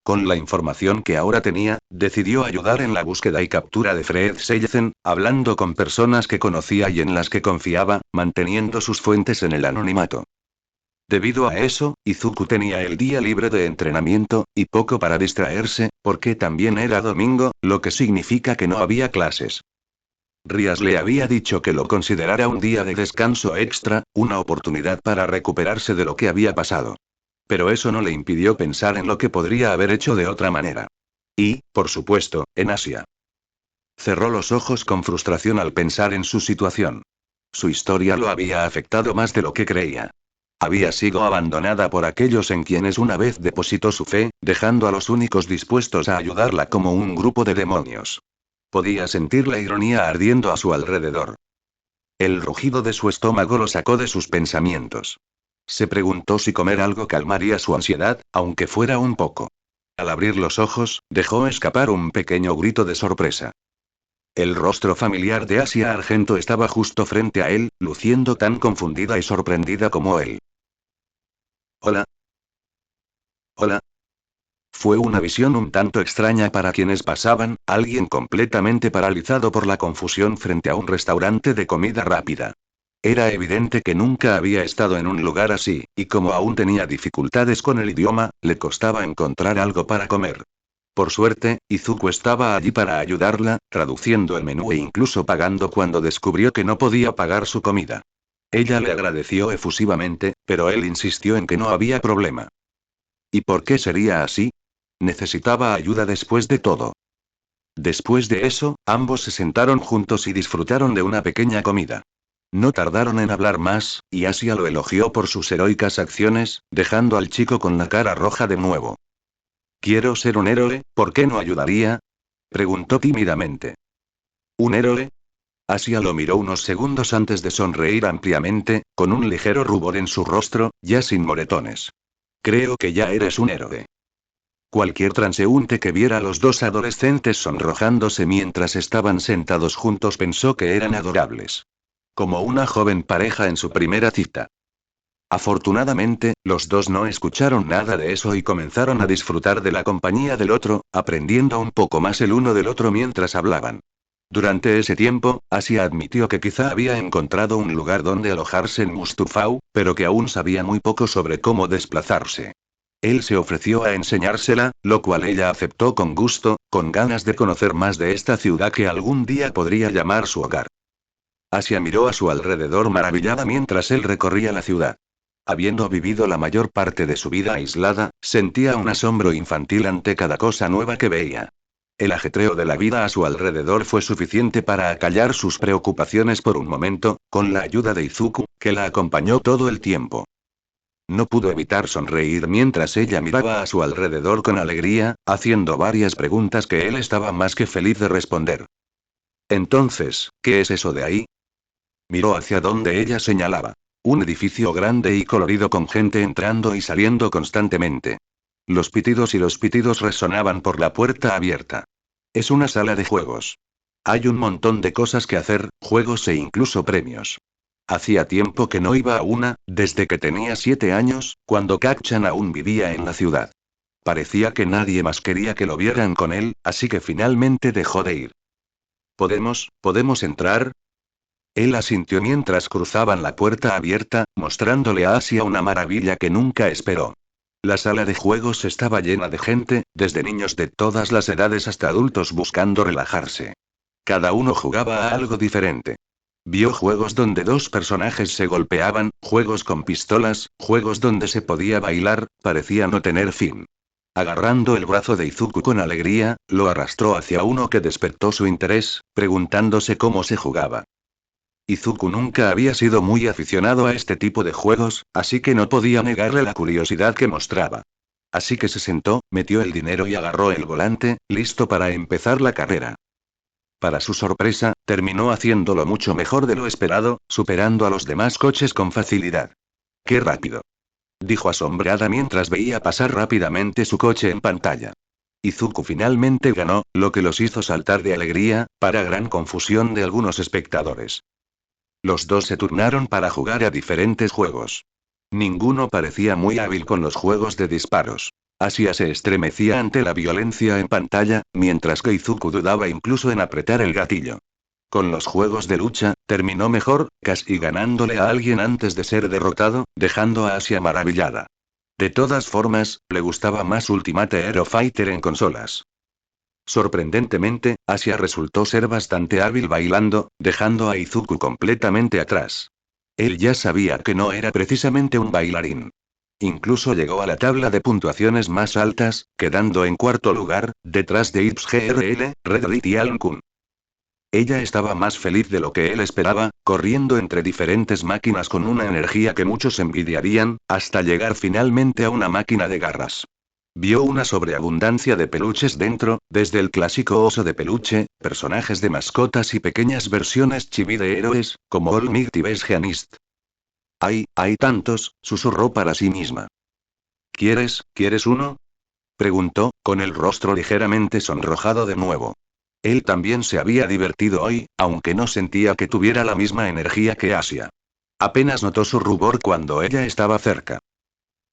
Con la información que ahora tenía, decidió ayudar en la búsqueda y captura de Fred Seilzen, hablando con personas que conocía y en las que confiaba, manteniendo sus fuentes en el anonimato. Debido a eso, Izuku tenía el día libre de entrenamiento, y poco para distraerse, porque también era domingo, lo que significa que no había clases. Rías le había dicho que lo considerara un día de descanso extra, una oportunidad para recuperarse de lo que había pasado. Pero eso no le impidió pensar en lo que podría haber hecho de otra manera. Y, por supuesto, en Asia. Cerró los ojos con frustración al pensar en su situación. Su historia lo había afectado más de lo que creía. Había sido abandonada por aquellos en quienes una vez depositó su fe, dejando a los únicos dispuestos a ayudarla como un grupo de demonios. Podía sentir la ironía ardiendo a su alrededor. El rugido de su estómago lo sacó de sus pensamientos. Se preguntó si comer algo calmaría su ansiedad, aunque fuera un poco. Al abrir los ojos, dejó escapar un pequeño grito de sorpresa. El rostro familiar de Asia Argento estaba justo frente a él, luciendo tan confundida y sorprendida como él. Hola. Hola. Fue una visión un tanto extraña para quienes pasaban, alguien completamente paralizado por la confusión frente a un restaurante de comida rápida. Era evidente que nunca había estado en un lugar así, y como aún tenía dificultades con el idioma, le costaba encontrar algo para comer. Por suerte, Izuku estaba allí para ayudarla, traduciendo el menú e incluso pagando cuando descubrió que no podía pagar su comida. Ella le agradeció efusivamente, pero él insistió en que no había problema. ¿Y por qué sería así? Necesitaba ayuda después de todo. Después de eso, ambos se sentaron juntos y disfrutaron de una pequeña comida. No tardaron en hablar más, y Asia lo elogió por sus heroicas acciones, dejando al chico con la cara roja de nuevo. Quiero ser un héroe, ¿por qué no ayudaría? Preguntó tímidamente. ¿Un héroe? Asia lo miró unos segundos antes de sonreír ampliamente, con un ligero rubor en su rostro, ya sin moretones. Creo que ya eres un héroe. Cualquier transeúnte que viera a los dos adolescentes sonrojándose mientras estaban sentados juntos pensó que eran adorables. Como una joven pareja en su primera cita. Afortunadamente, los dos no escucharon nada de eso y comenzaron a disfrutar de la compañía del otro, aprendiendo un poco más el uno del otro mientras hablaban. Durante ese tiempo, Asia admitió que quizá había encontrado un lugar donde alojarse en Mustafau, pero que aún sabía muy poco sobre cómo desplazarse. Él se ofreció a enseñársela, lo cual ella aceptó con gusto, con ganas de conocer más de esta ciudad que algún día podría llamar su hogar. Asia miró a su alrededor maravillada mientras él recorría la ciudad. Habiendo vivido la mayor parte de su vida aislada, sentía un asombro infantil ante cada cosa nueva que veía. El ajetreo de la vida a su alrededor fue suficiente para acallar sus preocupaciones por un momento, con la ayuda de Izuku, que la acompañó todo el tiempo. No pudo evitar sonreír mientras ella miraba a su alrededor con alegría, haciendo varias preguntas que él estaba más que feliz de responder. Entonces, ¿qué es eso de ahí? Miró hacia donde ella señalaba. Un edificio grande y colorido con gente entrando y saliendo constantemente. Los pitidos resonaban por la puerta abierta. Es una sala de juegos. Hay un montón de cosas que hacer, juegos e incluso premios. Hacía tiempo que no iba a una, desde que tenía 7 años, cuando Kak-chan aún vivía en la ciudad. Parecía que nadie más quería que lo vieran con él, así que finalmente dejó de ir. ¿Podemos entrar? Él asintió mientras cruzaban la puerta abierta, mostrándole a Asia una maravilla que nunca esperó. La sala de juegos estaba llena de gente, desde niños de todas las edades hasta adultos buscando relajarse. Cada uno jugaba a algo diferente. Vio juegos donde dos personajes se golpeaban, juegos con pistolas, juegos donde se podía bailar, parecía no tener fin. Agarrando el brazo de Izuku con alegría, lo arrastró hacia uno que despertó su interés, preguntándose cómo se jugaba. Izuku nunca había sido muy aficionado a este tipo de juegos, así que no podía negarle la curiosidad que mostraba. Así que se sentó, metió el dinero y agarró el volante, listo para empezar la carrera. Para su sorpresa, terminó haciéndolo mucho mejor de lo esperado, superando a los demás coches con facilidad. ¡Qué rápido!, dijo asombrada mientras veía pasar rápidamente su coche en pantalla. Izuku finalmente ganó, lo que los hizo saltar de alegría, para gran confusión de algunos espectadores. Los dos se turnaron para jugar a diferentes juegos. Ninguno parecía muy hábil con los juegos de disparos. Asia se estremecía ante la violencia en pantalla, mientras que Izuku dudaba incluso en apretar el gatillo. Con los juegos de lucha, terminó mejor, casi ganándole a alguien antes de ser derrotado, dejando a Asia maravillada. De todas formas, le gustaba más Ultimate Hero Fighter en consolas. Sorprendentemente, Asia resultó ser bastante hábil bailando, dejando a Izuku completamente atrás. Él ya sabía que no era precisamente un bailarín. Incluso llegó a la tabla de puntuaciones más altas, quedando en cuarto lugar, detrás de Ips GRL, Red Rit y Alan Kun. Ella estaba más feliz de lo que él esperaba, corriendo entre diferentes máquinas con una energía que muchos envidiarían, hasta llegar finalmente a una máquina de garras. Vio una sobreabundancia de peluches dentro, desde el clásico oso de peluche, personajes de mascotas y pequeñas versiones chibi de héroes, como All Might y Besgeanist. Hay tantos, susurró para sí misma. ¿Quieres uno? Preguntó, con el rostro ligeramente sonrojado de nuevo. Él también se había divertido hoy, aunque no sentía que tuviera la misma energía que Asia. Apenas notó su rubor cuando ella estaba cerca.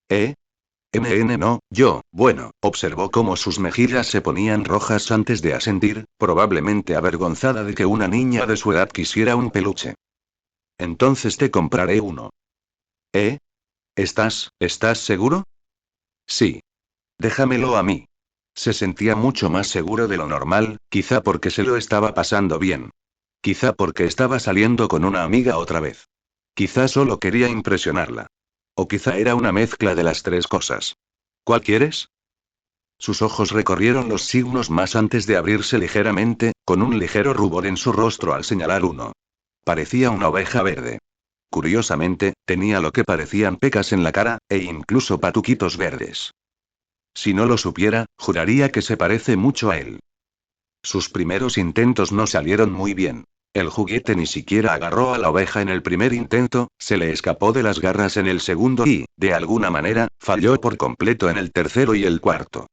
¿Eh? No, bueno, observó cómo sus mejillas se ponían rojas antes de asentir, probablemente avergonzada de que una niña de su edad quisiera un peluche. Entonces te compraré uno. ¿Eh? ¿Estás seguro? Sí. Déjamelo a mí. Se sentía mucho más seguro de lo normal, quizá porque se lo estaba pasando bien. Quizá porque estaba saliendo con una amiga otra vez. Quizá solo quería impresionarla. O quizá era una mezcla de las tres cosas. ¿Cuál quieres? Sus ojos recorrieron los signos más antes de abrirse ligeramente, con un ligero rubor en su rostro al señalar uno. Parecía una oveja verde. Curiosamente, tenía lo que parecían pecas en la cara, e incluso patuquitos verdes. Si no lo supiera, juraría que se parece mucho a él. Sus primeros intentos no salieron muy bien. El juguete ni siquiera agarró a la oveja en el primer intento, se le escapó de las garras en el segundo y, de alguna manera, falló por completo en el tercero y el cuarto.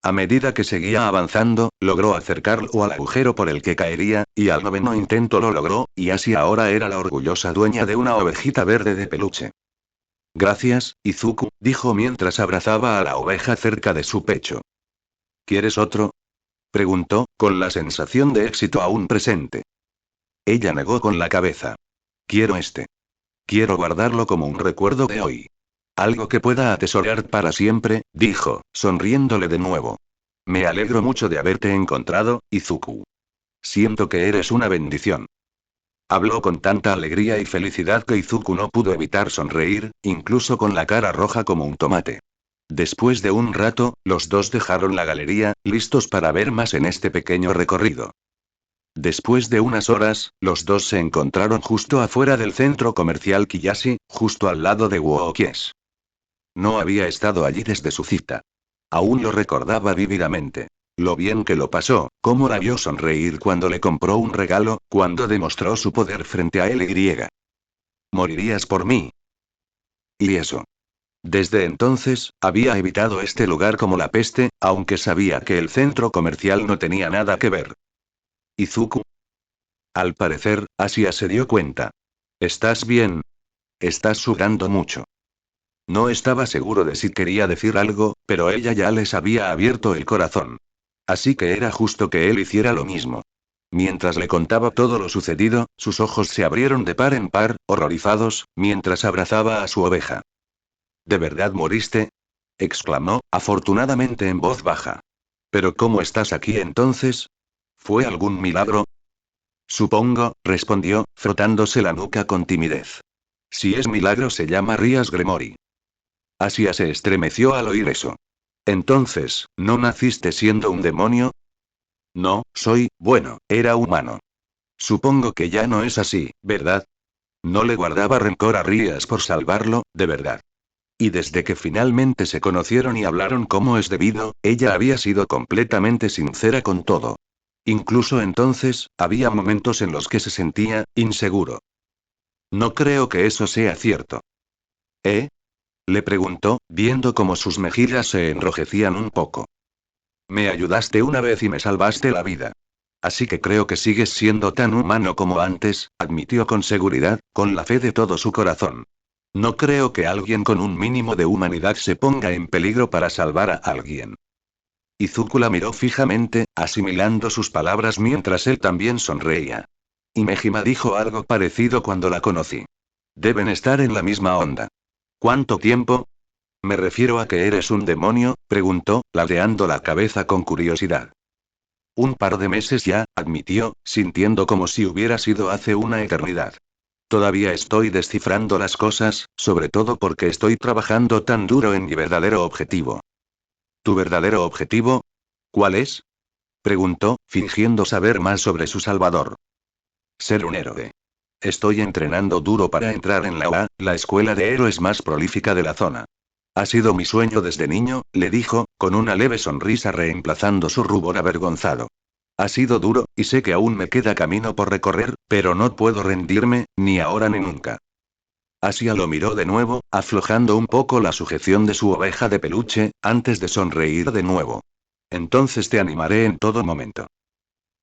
A medida que seguía avanzando, logró acercarlo al agujero por el que caería, y al noveno intento lo logró, y así ahora era la orgullosa dueña de una ovejita verde de peluche. Gracias, Izuku, dijo mientras abrazaba a la oveja cerca de su pecho. ¿Quieres otro? Preguntó, con la sensación de éxito aún presente. Ella negó con la cabeza. Quiero este. Quiero guardarlo como un recuerdo de hoy. Algo que pueda atesorar para siempre, dijo, sonriéndole de nuevo. Me alegro mucho de haberte encontrado, Izuku. Siento que eres una bendición. Habló con tanta alegría y felicidad que Izuku no pudo evitar sonreír, incluso con la cara roja como un tomate. Después de un rato, los dos dejaron la galería, listos para ver más en este pequeño recorrido. Después de unas horas, los dos se encontraron justo afuera del centro comercial Kiyashi, justo al lado de Wookies. No había estado allí desde su cita. Aún lo recordaba vívidamente. Lo bien que lo pasó, cómo la vio sonreír cuando le compró un regalo, cuando demostró su poder frente a él y. Morirías por mí. Y eso. Desde entonces, había evitado este lugar como la peste, aunque sabía que el centro comercial no tenía nada que ver. Izuku. Al parecer, Asia se dio cuenta. ¿Estás bien? Estás sudando mucho. No estaba seguro de si quería decir algo, pero ella ya les había abierto el corazón. Así que era justo que él hiciera lo mismo. Mientras le contaba todo lo sucedido, sus ojos se abrieron de par en par, horrorizados, mientras abrazaba a su oveja. ¿De verdad moriste? Exclamó, afortunadamente en voz baja. ¿Pero cómo estás aquí entonces? ¿Fue algún milagro? Supongo, respondió, frotándose la nuca con timidez. Si es milagro se llama Rías Gremory. Asia se estremeció al oír eso. Entonces, ¿no naciste siendo un demonio? No, era humano. Supongo que ya no es así, ¿verdad? No le guardaba rencor a Rías por salvarlo, de verdad. Y desde que finalmente se conocieron y hablaron como es debido, ella había sido completamente sincera con todo. Incluso entonces, había momentos en los que se sentía inseguro. No creo que eso sea cierto. ¿Eh? Le preguntó, viendo cómo sus mejillas se enrojecían un poco. Me ayudaste una vez y me salvaste la vida. Así que creo que sigues siendo tan humano como antes, admitió con seguridad, con la fe de todo su corazón. No creo que alguien con un mínimo de humanidad se ponga en peligro para salvar a alguien. Izuku la miró fijamente, asimilando sus palabras mientras él también sonreía. Y Mejima dijo algo parecido cuando la conocí. Deben estar en la misma onda. ¿Cuánto tiempo? Me refiero a que eres un demonio, preguntó, ladeando la cabeza con curiosidad. Un par de meses ya, admitió, sintiendo como si hubiera sido hace una eternidad. Todavía estoy descifrando las cosas, sobre todo porque estoy trabajando tan duro en mi verdadero objetivo. ¿Tu verdadero objetivo? ¿Cuál es? Preguntó, fingiendo saber más sobre su salvador. Ser un héroe. Estoy entrenando duro para entrar en la UA, la escuela de héroes más prolífica de la zona. Ha sido mi sueño desde niño, le dijo, con una leve sonrisa reemplazando su rubor avergonzado. Ha sido duro, y sé que aún me queda camino por recorrer, pero no puedo rendirme, ni ahora ni nunca. Asia lo miró de nuevo, aflojando un poco la sujeción de su oveja de peluche, antes de sonreír de nuevo. Entonces te animaré en todo momento.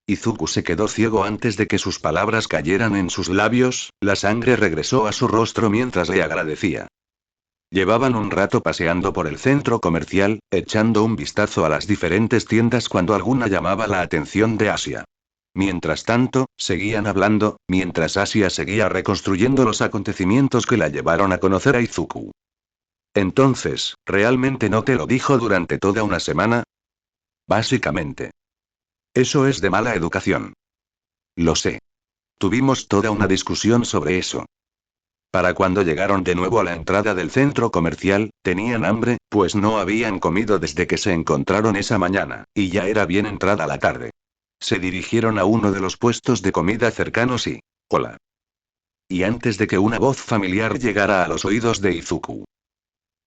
Izuku se quedó ciego antes de que sus palabras cayeran en sus labios, la sangre regresó a su rostro mientras le agradecía. Llevaban un rato paseando por el centro comercial, echando un vistazo a las diferentes tiendas cuando alguna llamaba la atención de Asia. Mientras tanto, seguían hablando, mientras Asia seguía reconstruyendo los acontecimientos que la llevaron a conocer a Izuku. Entonces, ¿realmente no te lo dijo durante toda una semana? Básicamente. Eso es de mala educación. Lo sé. Tuvimos toda una discusión sobre eso. Para cuando llegaron de nuevo a la entrada del centro comercial, tenían hambre, pues no habían comido desde que se encontraron esa mañana, y ya era bien entrada la tarde. Se dirigieron a uno de los puestos de comida cercanos y... Hola. Y antes de que una voz familiar llegara a los oídos de Izuku.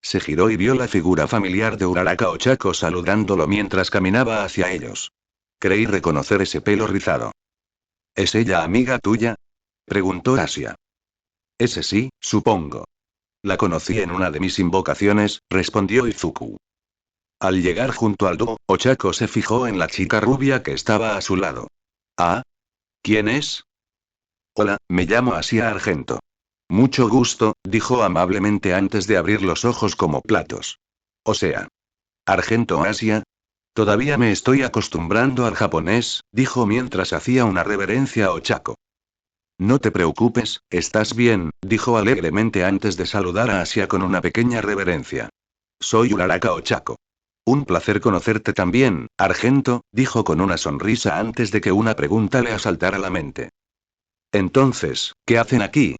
Se giró y vio la figura familiar de Uraraka Ochako saludándolo mientras caminaba hacia ellos. Creí reconocer ese pelo rizado. ¿Es ella amiga tuya? Preguntó Asia. Ese sí, supongo. La conocí en una de mis invocaciones, respondió Izuku. Al llegar junto al dúo, Ochako se fijó en la chica rubia que estaba a su lado. ¿Ah? ¿Quién es? Hola, me llamo Asia Argento. Mucho gusto, dijo amablemente antes de abrir los ojos como platos. O sea, Argento Asia. Todavía me estoy acostumbrando al japonés, dijo mientras hacía una reverencia a Ochako. No te preocupes, estás bien, dijo alegremente antes de saludar a Asia con una pequeña reverencia. Soy Uraraka Ochako. Un placer conocerte también, Argento, dijo con una sonrisa antes de que una pregunta le asaltara la mente. Entonces, ¿qué hacen aquí?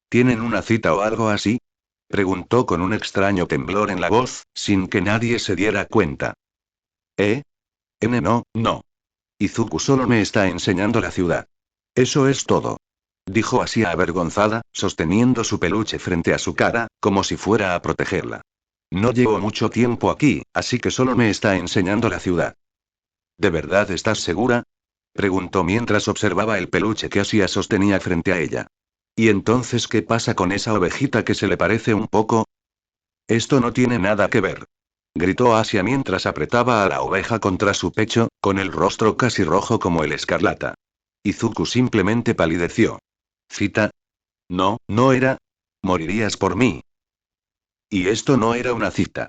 ¿Tienen una cita o algo así? Preguntó con un extraño temblor en la voz, sin que nadie se diera cuenta. ¿Eh? No. Izuku solo me está enseñando la ciudad. Eso es todo. Dijo así avergonzada, sosteniendo su peluche frente a su cara, como si fuera a protegerla. No llevo mucho tiempo aquí, así que solo me está enseñando la ciudad. ¿De verdad estás segura? Preguntó mientras observaba el peluche que Asia sostenía frente a ella. ¿Y entonces qué pasa con esa ovejita que se le parece un poco? Esto no tiene nada que ver. Gritó Asia mientras apretaba a la oveja contra su pecho, con el rostro casi rojo como el escarlata. Izuku simplemente palideció. ¿Cita? No, no era. Morirías por mí. Y esto no era una cita.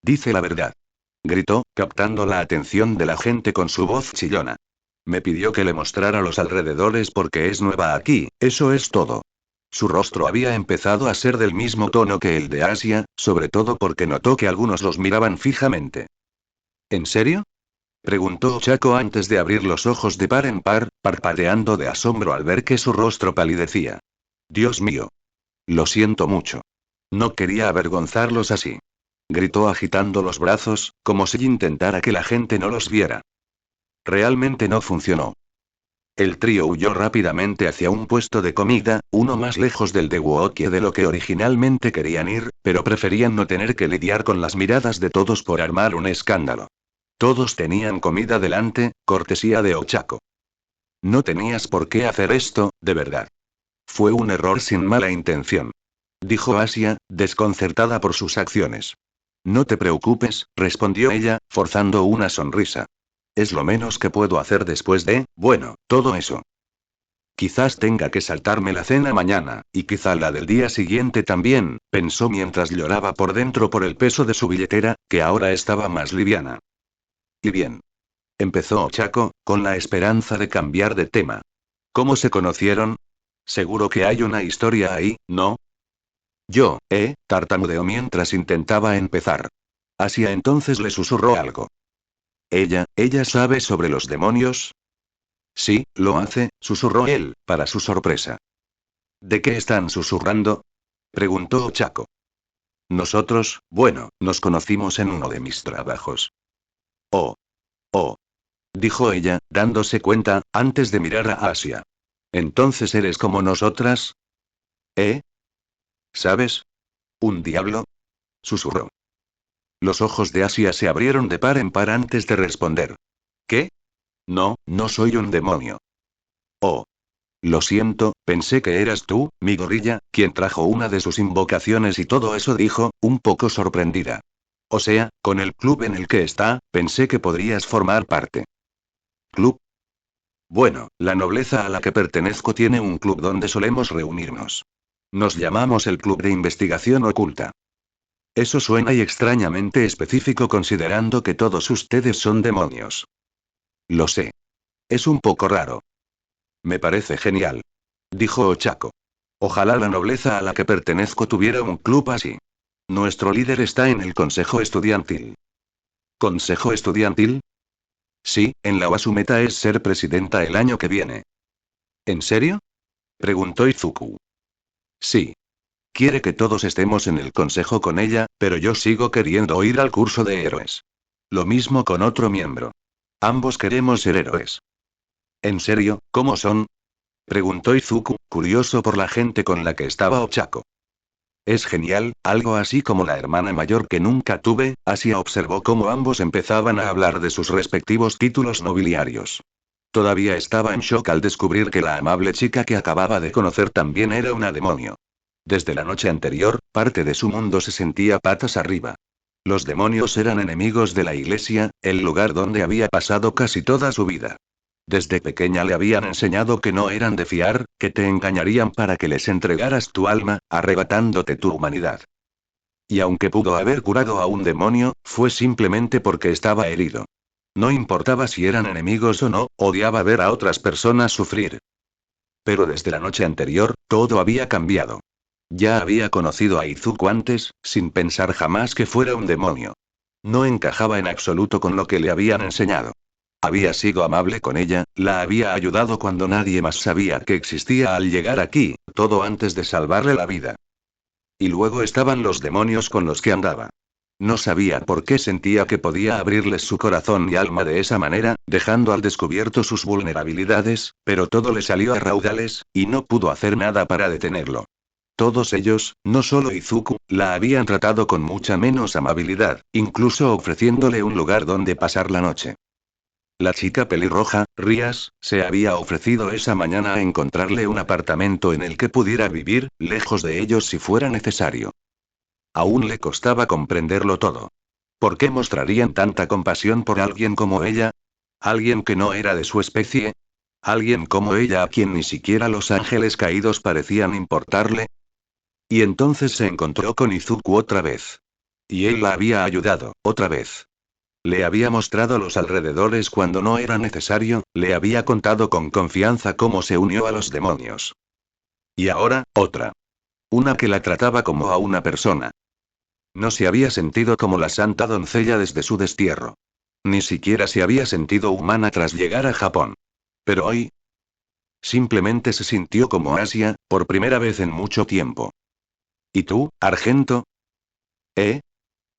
Dice la verdad. Gritó, captando la atención de la gente con su voz chillona. Me pidió que le mostrara los alrededores porque es nueva aquí, eso es todo. Su rostro había empezado a ser del mismo tono que el de Asia, sobre todo porque notó que algunos los miraban fijamente. ¿En serio? Preguntó Chaco antes de abrir los ojos de par en par, parpadeando de asombro al ver que su rostro palidecía. Dios mío. Lo siento mucho. No quería avergonzarlos así. Gritó agitando los brazos, como si intentara que la gente no los viera. Realmente no funcionó. El trío huyó rápidamente hacia un puesto de comida, uno más lejos del de Wookiee de lo que originalmente querían ir, pero preferían no tener que lidiar con las miradas de todos por armar un escándalo. Todos tenían comida delante, cortesía de Ochako. No tenías por qué hacer esto, de verdad. Fue un error sin mala intención. Dijo Asia, desconcertada por sus acciones. No te preocupes, respondió ella, forzando una sonrisa. Es lo menos que puedo hacer después de, bueno, todo eso. Quizás tenga que saltarme la cena mañana, y quizá la del día siguiente también, pensó mientras lloraba por dentro por el peso de su billetera, que ahora estaba más liviana. Y bien. Empezó Ochako, con la esperanza de cambiar de tema. ¿Cómo se conocieron? Seguro que hay una historia ahí, ¿no? Tartamudeó mientras intentaba empezar. Asia entonces le susurró algo. ¿Ella sabe sobre los demonios? Sí, lo hace, susurró él, para su sorpresa. ¿De qué están susurrando? Preguntó Chaco. Nosotros, bueno, nos conocimos en uno de mis trabajos. Oh. Oh. Dijo ella, dándose cuenta, antes de mirar a Asia. ¿Entonces eres como nosotras? ¿Eh? ¿Sabes? ¿Un diablo? Susurró. Los ojos de Asia se abrieron de par en par antes de responder. ¿Qué? No, no soy un demonio. Oh. Lo siento, pensé que eras tú, mi gorilla, quien trajo una de sus invocaciones y todo eso, dijo, un poco sorprendida. O sea, con el club en el que está, pensé que podrías formar parte. ¿Club? Bueno, la nobleza a la que pertenezco tiene un club donde solemos reunirnos. Nos llamamos el Club de Investigación Oculta. Eso suena y extrañamente específico considerando que todos ustedes son demonios. Lo sé. Es un poco raro. Me parece genial. Dijo Ochako. Ojalá la nobleza a la que pertenezco tuviera un club así. Nuestro líder está en el consejo estudiantil. ¿Consejo estudiantil? Sí, en la UA su meta es ser presidenta el año que viene. ¿En serio? Preguntó Izuku. Sí. Quiere que todos estemos en el consejo con ella, pero yo sigo queriendo ir al curso de héroes. Lo mismo con otro miembro. Ambos queremos ser héroes. ¿En serio? ¿Cómo son? Preguntó Izuku, curioso por la gente con la que estaba Ochako. Es genial, algo así como la hermana mayor que nunca tuve. Asia observó cómo ambos empezaban a hablar de sus respectivos títulos nobiliarios. Todavía estaba en shock al descubrir que la amable chica que acababa de conocer también era una demonio. Desde la noche anterior, parte de su mundo se sentía patas arriba. Los demonios eran enemigos de la iglesia, el lugar donde había pasado casi toda su vida. Desde pequeña le habían enseñado que no eran de fiar, que te engañarían para que les entregaras tu alma, arrebatándote tu humanidad. Y aunque pudo haber curado a un demonio, fue simplemente porque estaba herido. No importaba si eran enemigos o no, odiaba ver a otras personas sufrir. Pero desde la noche anterior, todo había cambiado. Ya había conocido a Izuku antes, sin pensar jamás que fuera un demonio. No encajaba en absoluto con lo que le habían enseñado. Había sido amable con ella, la había ayudado cuando nadie más sabía que existía al llegar aquí, todo antes de salvarle la vida. Y luego estaban los demonios con los que andaba. No sabía por qué sentía que podía abrirles su corazón y alma de esa manera, dejando al descubierto sus vulnerabilidades, pero todo le salió a raudales, y no pudo hacer nada para detenerlo. Todos ellos, no solo Izuku, la habían tratado con mucha menos amabilidad, incluso ofreciéndole un lugar donde pasar la noche. La chica pelirroja, Rías, se había ofrecido esa mañana a encontrarle un apartamento en el que pudiera vivir, lejos de ellos si fuera necesario. Aún le costaba comprenderlo todo. ¿Por qué mostrarían tanta compasión por alguien como ella? ¿Alguien que no era de su especie? ¿Alguien como ella a quien ni siquiera los ángeles caídos parecían importarle? Y entonces se encontró con Izuku otra vez. Y él la había ayudado, otra vez. Le había mostrado los alrededores cuando no era necesario, le había contado con confianza cómo se unió a los demonios. Y ahora, otra. Una que la trataba como a una persona. No se había sentido como la santa doncella desde su destierro. Ni siquiera se había sentido humana tras llegar a Japón. Pero hoy, simplemente se sintió como Asia, por primera vez en mucho tiempo. ¿Y tú, Argento? ¿Eh?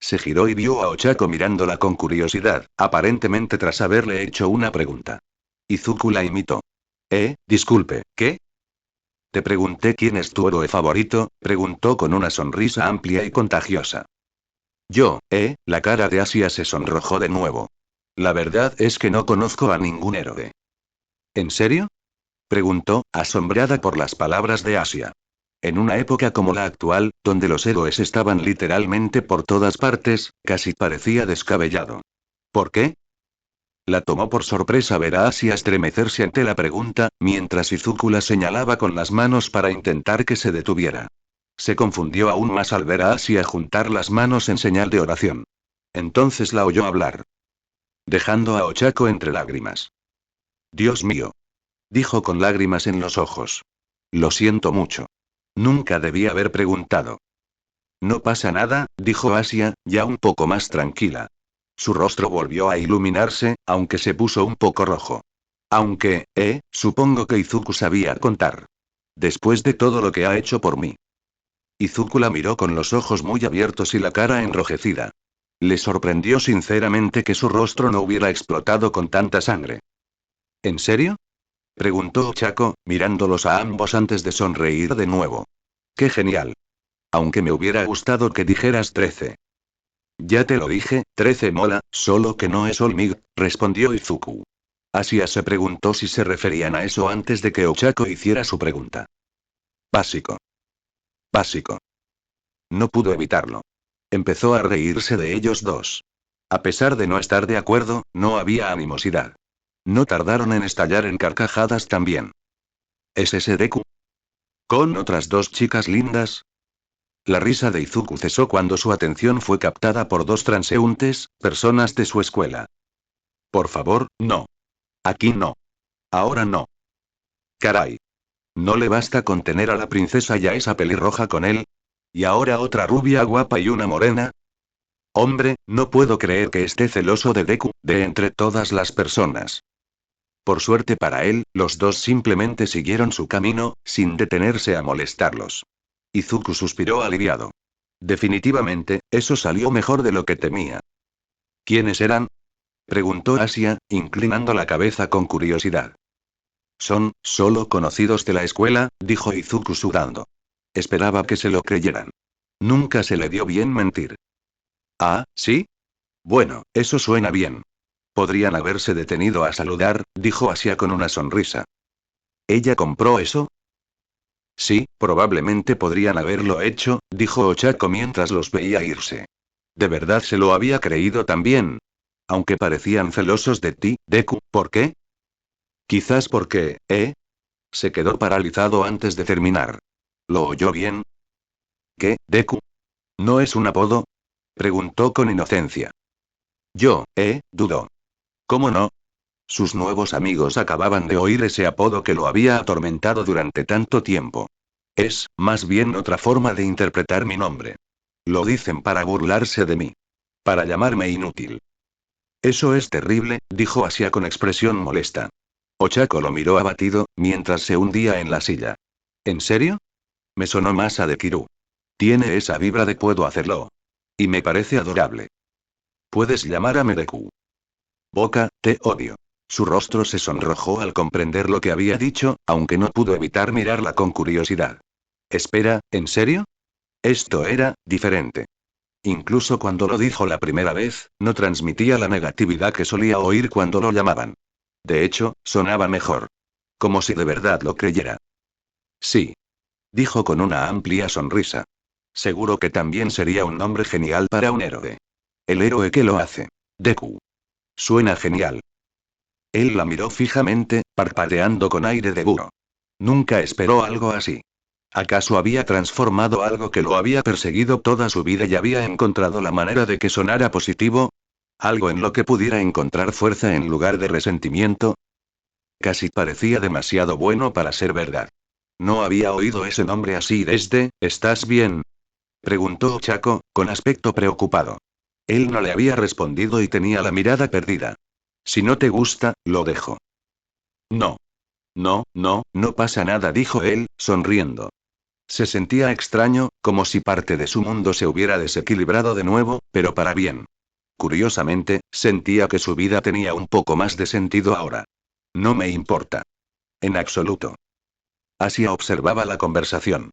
Se giró y vio a Ochako mirándola con curiosidad, aparentemente tras haberle hecho una pregunta. Izuku la imitó. Disculpe, ¿qué? Te pregunté quién es tu héroe favorito, preguntó con una sonrisa amplia y contagiosa. La cara de Asia se sonrojó de nuevo. La verdad es que no conozco a ningún héroe. ¿En serio? Preguntó, asombrada por las palabras de Asia. En una época como la actual, donde los héroes estaban literalmente por todas partes, casi parecía descabellado. ¿Por qué? La tomó por sorpresa ver a Asia estremecerse ante la pregunta, mientras Izuku la señalaba con las manos para intentar que se detuviera. Se confundió aún más al ver a Asia juntar las manos en señal de oración. Entonces la oyó hablar, dejando a Ochako entre lágrimas. Dios mío. Dijo con lágrimas en los ojos. Lo siento mucho. Nunca debí haber preguntado. No pasa nada, dijo Asia, ya un poco más tranquila. Su rostro volvió a iluminarse, aunque se puso un poco rojo. Aunque, supongo que Izuku sabía contar. Después de todo lo que ha hecho por mí. Izuku la miró con los ojos muy abiertos y la cara enrojecida. Le sorprendió sinceramente que su rostro no hubiera explotado con tanta sangre. ¿En serio? Preguntó Ochako, mirándolos a ambos antes de sonreír de nuevo. ¡Qué genial! Aunque me hubiera gustado que dijeras 13. Ya te lo dije, 13 mola, solo que no es All Might, respondió Izuku. Asia se preguntó si se referían a eso antes de que Ochako hiciera su pregunta. Básico. Básico. No pudo evitarlo. Empezó a reírse de ellos dos. A pesar de no estar de acuerdo, no había animosidad. No tardaron en estallar en carcajadas también. ¿Es ese Deku? ¿Con otras dos chicas lindas? La risa de Izuku cesó cuando su atención fue captada por dos transeúntes, personas de su escuela. Por favor, no. Aquí no. Ahora no. Caray. ¿No le basta con tener a la princesa y a esa pelirroja con él? ¿Y ahora otra rubia guapa y una morena? Hombre, no puedo creer que esté celoso de Deku, de entre todas las personas. Por suerte para él, los dos simplemente siguieron su camino, sin detenerse a molestarlos. Izuku suspiró aliviado. Definitivamente, eso salió mejor de lo que temía. ¿Quiénes eran? Preguntó Asia, inclinando la cabeza con curiosidad. Son, solo conocidos de la escuela, dijo Izuku sudando. Esperaba que se lo creyeran. Nunca se le dio bien mentir. Ah, ¿sí? Bueno, eso suena bien. Podrían haberse detenido a saludar, dijo Asia con una sonrisa. ¿Ella compró eso? Sí, probablemente podrían haberlo hecho, dijo Ochako mientras los veía irse. ¿De verdad se lo había creído también? Aunque parecían celosos de ti, Deku, ¿por qué? Quizás porque, ¿eh? Se quedó paralizado antes de terminar. ¿Lo oyó bien? ¿Qué, Deku? ¿No es un apodo? Preguntó con inocencia. Dudó. ¿Cómo no? Sus nuevos amigos acababan de oír ese apodo que lo había atormentado durante tanto tiempo. Es, más bien, otra forma de interpretar mi nombre. Lo dicen para burlarse de mí. Para llamarme inútil. Eso es terrible, dijo Asia con expresión molesta. Ochako lo miró abatido, mientras se hundía en la silla. ¿En serio? Me sonó más a de Kiru. Tiene esa vibra de puedo hacerlo. Y me parece adorable. Puedes llamar a Deku. Boca, te odio. Su rostro se sonrojó al comprender lo que había dicho, aunque no pudo evitar mirarla con curiosidad. Espera, ¿en serio? Esto era diferente. Incluso cuando lo dijo la primera vez, no transmitía la negatividad que solía oír cuando lo llamaban. De hecho, sonaba mejor. Como si de verdad lo creyera. Sí. Dijo con una amplia sonrisa. Seguro que también sería un nombre genial para un héroe. El héroe que lo hace. Deku. Suena genial. Él la miró fijamente, parpadeando con aire de burro. Nunca esperó algo así. ¿Acaso había transformado algo que lo había perseguido toda su vida y había encontrado la manera de que sonara positivo? ¿Algo en lo que pudiera encontrar fuerza en lugar de resentimiento? Casi parecía demasiado bueno para ser verdad. No había oído ese nombre así desde, ¿estás bien? Preguntó Chaco, con aspecto preocupado. Él no le había respondido y tenía la mirada perdida. Si no te gusta, lo dejo. No. No pasa nada, dijo él, sonriendo. Se sentía extraño, como si parte de su mundo se hubiera desequilibrado de nuevo, pero para bien. Curiosamente, sentía que su vida tenía un poco más de sentido ahora. No me importa. En absoluto. Asia observaba la conversación.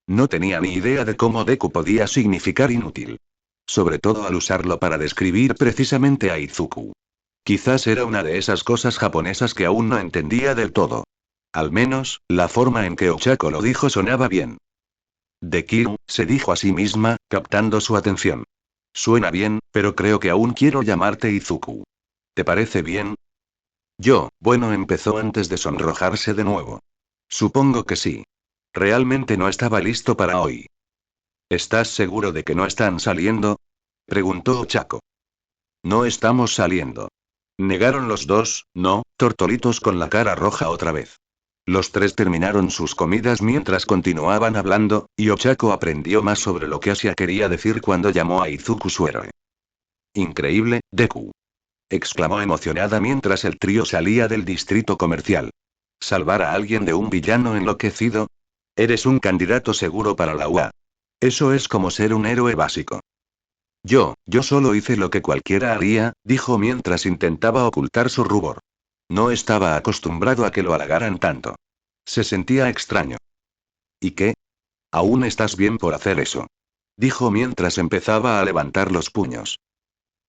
No tenía ni idea de cómo Deku podía significar inútil. Sobre todo al usarlo para describir precisamente a Izuku. Quizás era una de esas cosas japonesas que aún no entendía del todo. Al menos, la forma en que Ochako lo dijo sonaba bien. De Kiru, se dijo a sí misma, captando su atención. Suena bien, pero creo que aún quiero llamarte Izuku. ¿Te parece bien? Bueno, empezó antes de sonrojarse de nuevo. Supongo que sí. Realmente no estaba listo para hoy. ¿Estás seguro de que no están saliendo? Preguntó Ochako. No estamos saliendo. Negaron los dos, no, tortolitos con la cara roja otra vez. Los tres terminaron sus comidas mientras continuaban hablando, y Ochako aprendió más sobre lo que Asia quería decir cuando llamó a Izuku su héroe. Increíble, Deku. Exclamó emocionada mientras el trío salía del distrito comercial. ¿Salvar a alguien de un villano enloquecido? Eres un candidato seguro para la UA. Eso es como ser un héroe básico. Yo solo hice lo que cualquiera haría, dijo mientras intentaba ocultar su rubor. No estaba acostumbrado a que lo halagaran tanto. Se sentía extraño. ¿Y qué? Aún estás bien por hacer eso. dijo mientras empezaba a levantar los puños.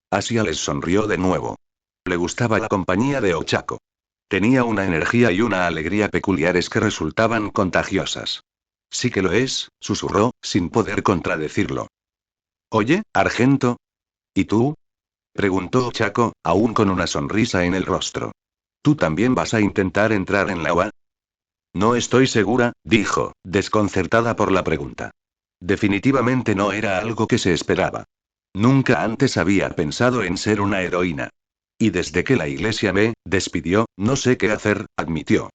Asia les sonrió de nuevo. Le gustaba la compañía de Ochako. Tenía una energía y una alegría peculiares que resultaban contagiosas. Sí que lo es, susurró, sin poder contradecirlo. Oye, Argento. ¿Y tú? Preguntó Ochako, aún con una sonrisa en el rostro. ¿Tú también vas a intentar entrar en la UA? No estoy segura, dijo, desconcertada por la pregunta. Definitivamente no era algo que se esperaba. Nunca antes había pensado en ser una heroína. Y desde que la iglesia me despidió, no sé qué hacer, admitió.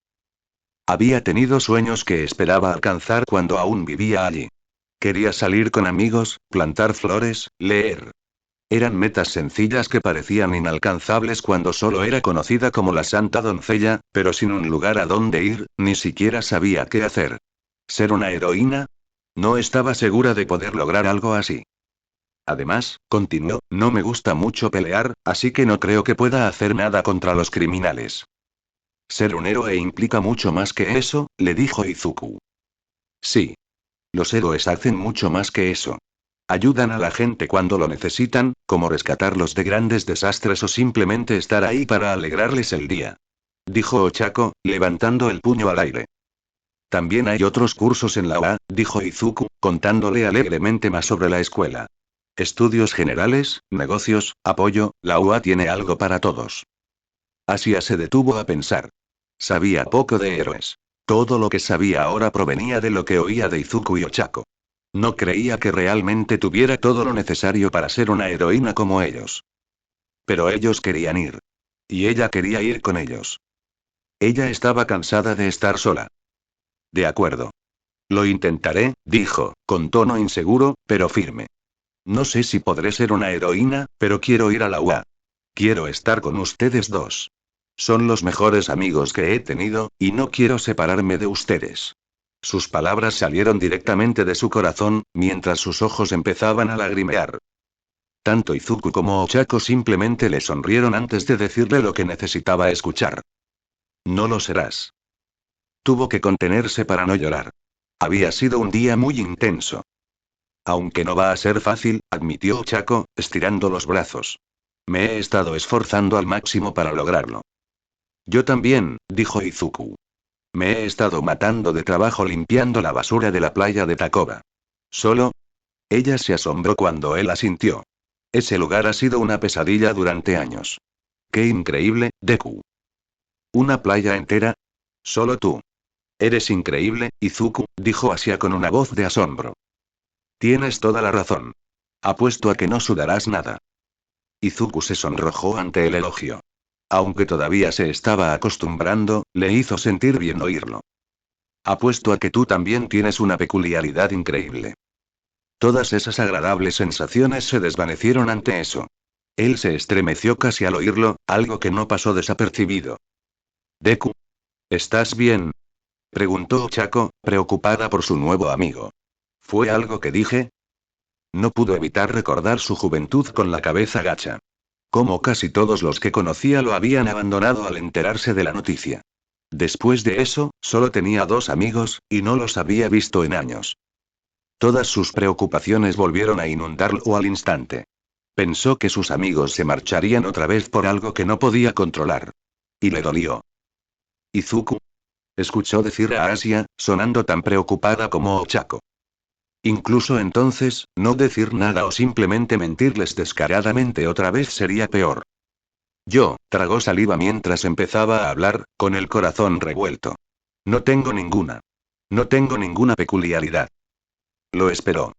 Había tenido sueños que esperaba alcanzar cuando aún vivía allí. Quería salir con amigos, plantar flores, leer. Eran metas sencillas que parecían inalcanzables cuando solo era conocida como la Santa Doncella, pero sin un lugar a donde ir, ni siquiera sabía qué hacer. ¿Ser una heroína? No estaba segura de poder lograr algo así. Además, continuó, no me gusta mucho pelear, así que no creo que pueda hacer nada contra los criminales. Ser un héroe implica mucho más que eso, le dijo Izuku. Sí. Los héroes hacen mucho más que eso. Ayudan a la gente cuando lo necesitan, como rescatarlos de grandes desastres o simplemente estar ahí para alegrarles el día. Dijo Ochako, levantando el puño al aire. También hay otros cursos en la UA, dijo Izuku, contándole alegremente más sobre la escuela. Estudios generales, negocios, apoyo, la UA tiene algo para todos. Asia se detuvo a pensar. Sabía poco de héroes. Todo lo que sabía ahora provenía de lo que oía de Izuku y Ochako. No creía que realmente tuviera todo lo necesario para ser una heroína como ellos. Pero ellos querían ir. Y ella quería ir con ellos. Ella estaba cansada de estar sola. De acuerdo. Lo intentaré, dijo, con tono inseguro, pero firme. No sé si podré ser una heroína, pero quiero ir a la UA. Quiero estar con ustedes dos. Son los mejores amigos que he tenido, y no quiero separarme de ustedes. Sus palabras salieron directamente de su corazón, mientras sus ojos empezaban a lagrimear. Tanto Izuku como Ochako simplemente le sonrieron antes de decirle lo que necesitaba escuchar. No lo serás. Tuvo que contenerse para no llorar. Había sido un día muy intenso. Aunque no va a ser fácil, admitió Ochako, estirando los brazos. Me he estado esforzando al máximo para lograrlo. Yo también, dijo Izuku. Me he estado matando de trabajo limpiando la basura de la playa de Takoba. ¿Solo? Ella se asombró cuando él asintió. Ese lugar ha sido una pesadilla durante años. ¡Qué increíble, Deku! ¿Una playa entera? Solo tú. Eres increíble, Izuku, dijo Asia con una voz de asombro. Tienes toda la razón. Apuesto a que no sudarás nada. Izuku se sonrojó ante el elogio. Aunque todavía se estaba acostumbrando, le hizo sentir bien oírlo. Apuesto a que tú también tienes una peculiaridad increíble. Todas esas agradables sensaciones se desvanecieron ante eso. Él se estremeció casi al oírlo, algo que no pasó desapercibido. Deku. ¿Estás bien? Preguntó Ochako, preocupada por su nuevo amigo. ¿Fue algo que dije? No pudo evitar recordar su juventud con la cabeza gacha. Como casi todos los que conocía lo habían abandonado al enterarse de la noticia. Después de eso, solo tenía dos amigos, y no los había visto en años. Todas sus preocupaciones volvieron a inundarlo al instante. Pensó que sus amigos se marcharían otra vez por algo que no podía controlar. Y le dolió. Izuku. Escuchó decir a Asia, sonando tan preocupada como Ochako. Incluso entonces, no decir nada o simplemente mentirles descaradamente otra vez sería peor. Yo, tragó saliva mientras empezaba a hablar, con el corazón revuelto. No tengo ninguna. No tengo ninguna peculiaridad. Lo esperó.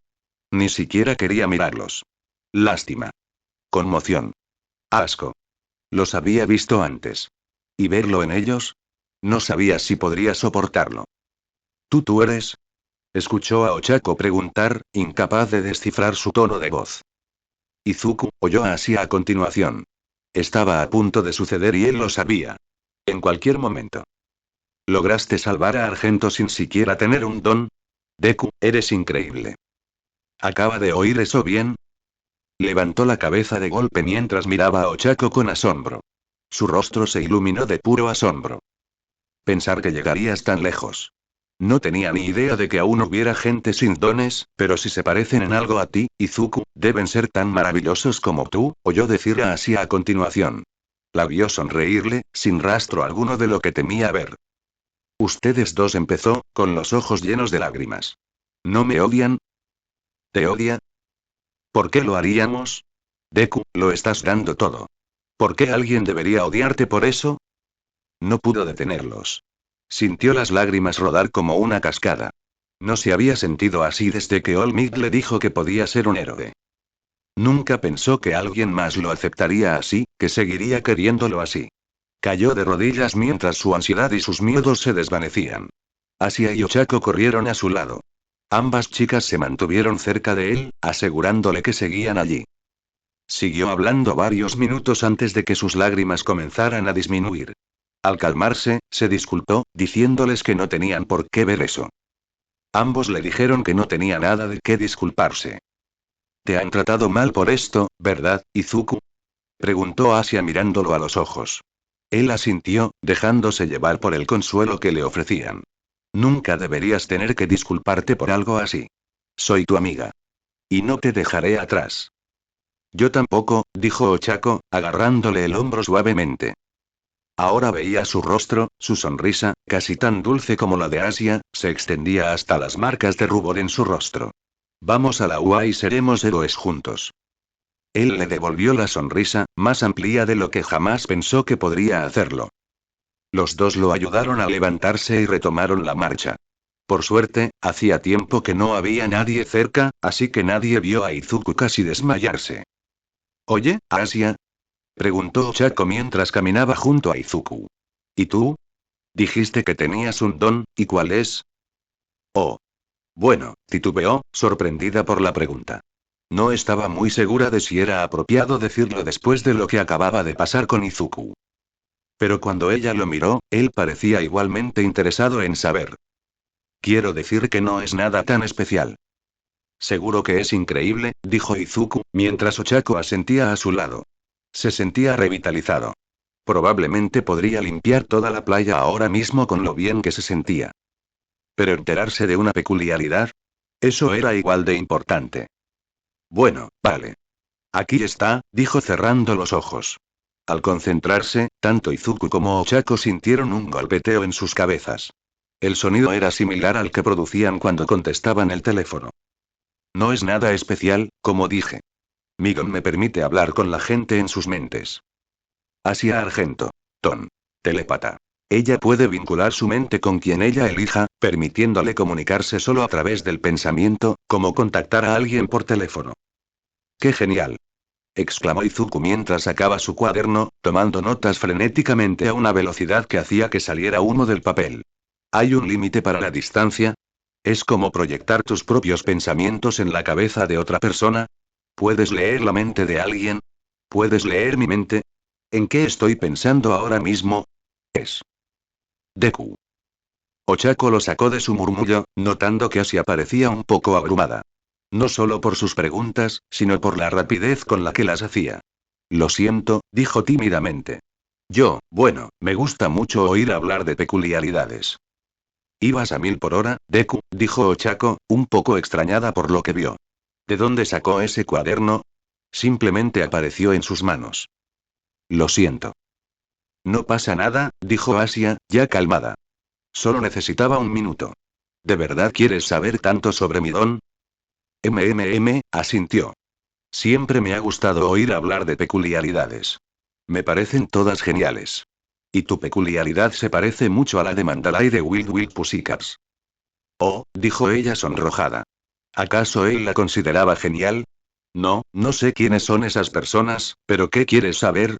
Ni siquiera quería mirarlos. Lástima. Conmoción. Asco. Los había visto antes. ¿Y verlo en ellos? No sabía si podría soportarlo. ¿Tú eres? Escuchó a Ochako preguntar, incapaz de descifrar su tono de voz. Izuku oyó así a continuación. Estaba a punto de suceder y él lo sabía. En cualquier momento. ¿Lograste salvar a Argento sin siquiera tener un don? Deku, eres increíble. ¿Acaba de oír eso bien? Levantó la cabeza de golpe mientras miraba a Ochako con asombro. Su rostro se iluminó de puro asombro. Pensar que llegarías tan lejos. No tenía ni idea de que aún hubiera gente sin dones, pero si se parecen en algo a ti, Izuku, deben ser tan maravillosos como tú, oyó decir a Asia a continuación. La vio sonreírle, sin rastro alguno de lo que temía ver. Ustedes dos empezó, con los ojos llenos de lágrimas. ¿No me odian? ¿Te odia? ¿Por qué lo haríamos? Deku, lo estás dando todo. ¿Por qué alguien debería odiarte por eso? No pudo detenerlos. Sintió las lágrimas rodar como una cascada. No se había sentido así desde que Olmig le dijo que podía ser un héroe. Nunca pensó que alguien más lo aceptaría así, que seguiría queriéndolo así. Cayó de rodillas mientras su ansiedad y sus miedos se desvanecían. Asia y Ochako corrieron a su lado. Ambas chicas se mantuvieron cerca de él, asegurándole que seguían allí. Siguió hablando varios minutos antes de que sus lágrimas comenzaran a disminuir. Al calmarse, se disculpó, diciéndoles que no tenían por qué ver eso. Ambos le dijeron que no tenía nada de qué disculparse. ¿Te han tratado mal por esto, verdad, Izuku? Preguntó Asia mirándolo a los ojos. Él asintió, dejándose llevar por el consuelo que le ofrecían. Nunca deberías tener que disculparte por algo así. Soy tu amiga. Y no te dejaré atrás. Yo tampoco, dijo Ochako, agarrándole el hombro suavemente. Ahora veía su rostro, su sonrisa, casi tan dulce como la de Asia, se extendía hasta las marcas de rubor en su rostro. Vamos a la UA y seremos héroes juntos. Él le devolvió la sonrisa, más amplia de lo que jamás pensó que podría hacerlo. Los dos lo ayudaron a levantarse y retomaron la marcha. Por suerte, hacía tiempo que no había nadie cerca, así que nadie vio a Izuku casi desmayarse. Oye, Asia, preguntó Ochako mientras caminaba junto a Izuku. ¿Y tú? Dijiste que tenías un don, ¿y cuál es? Oh. Bueno, titubeó, sorprendida por la pregunta. No estaba muy segura de si era apropiado decirlo después de lo que acababa de pasar con Izuku. Pero cuando ella lo miró, él parecía igualmente interesado en saber. Quiero decir que no es nada tan especial. Seguro que es increíble, dijo Izuku, mientras Ochako asentía a su lado. Se sentía revitalizado. Probablemente podría limpiar toda la playa ahora mismo con lo bien que se sentía. Pero enterarse de una peculiaridad, eso era igual de importante. Bueno, vale. Aquí está, dijo cerrando los ojos. Al concentrarse, tanto Izuku como Ochako sintieron un golpeteo en sus cabezas. El sonido era similar al que producían cuando contestaban el teléfono. No es nada especial, como dije. Migon me permite hablar con la gente en sus mentes. Asia Argento. Ton. Telépata. Ella puede vincular su mente con quien ella elija, permitiéndole comunicarse solo a través del pensamiento, como contactar a alguien por teléfono. ¡Qué genial! Exclamó Izuku mientras sacaba su cuaderno, tomando notas frenéticamente a una velocidad que hacía que saliera humo del papel. ¿Hay un límite para la distancia? ¿Es como proyectar tus propios pensamientos en la cabeza de otra persona? ¿Puedes leer la mente de alguien? ¿Puedes leer mi mente? ¿En qué estoy pensando ahora mismo? Es Deku. Ochako lo sacó de su murmullo, notando que Asia parecía un poco abrumada. No solo por sus preguntas, sino por la rapidez con la que las hacía. Lo siento, dijo tímidamente. Bueno, me gusta mucho oír hablar de peculiaridades. Ibas a 1000 por hora, Deku, dijo Ochako, un poco extrañada por lo que vio. ¿De dónde sacó ese cuaderno? Simplemente apareció en sus manos. Lo siento. No pasa nada, dijo Asia, ya calmada. Solo necesitaba un minuto. ¿De verdad quieres saber tanto sobre mi don? Asintió. Siempre me ha gustado oír hablar de peculiaridades. Me parecen todas geniales. Y tu peculiaridad se parece mucho a la de Mandalay de Wild Wild Pussycats. Oh, dijo ella sonrojada. ¿Acaso él la consideraba genial? No, no sé quiénes son esas personas, pero ¿qué quieres saber?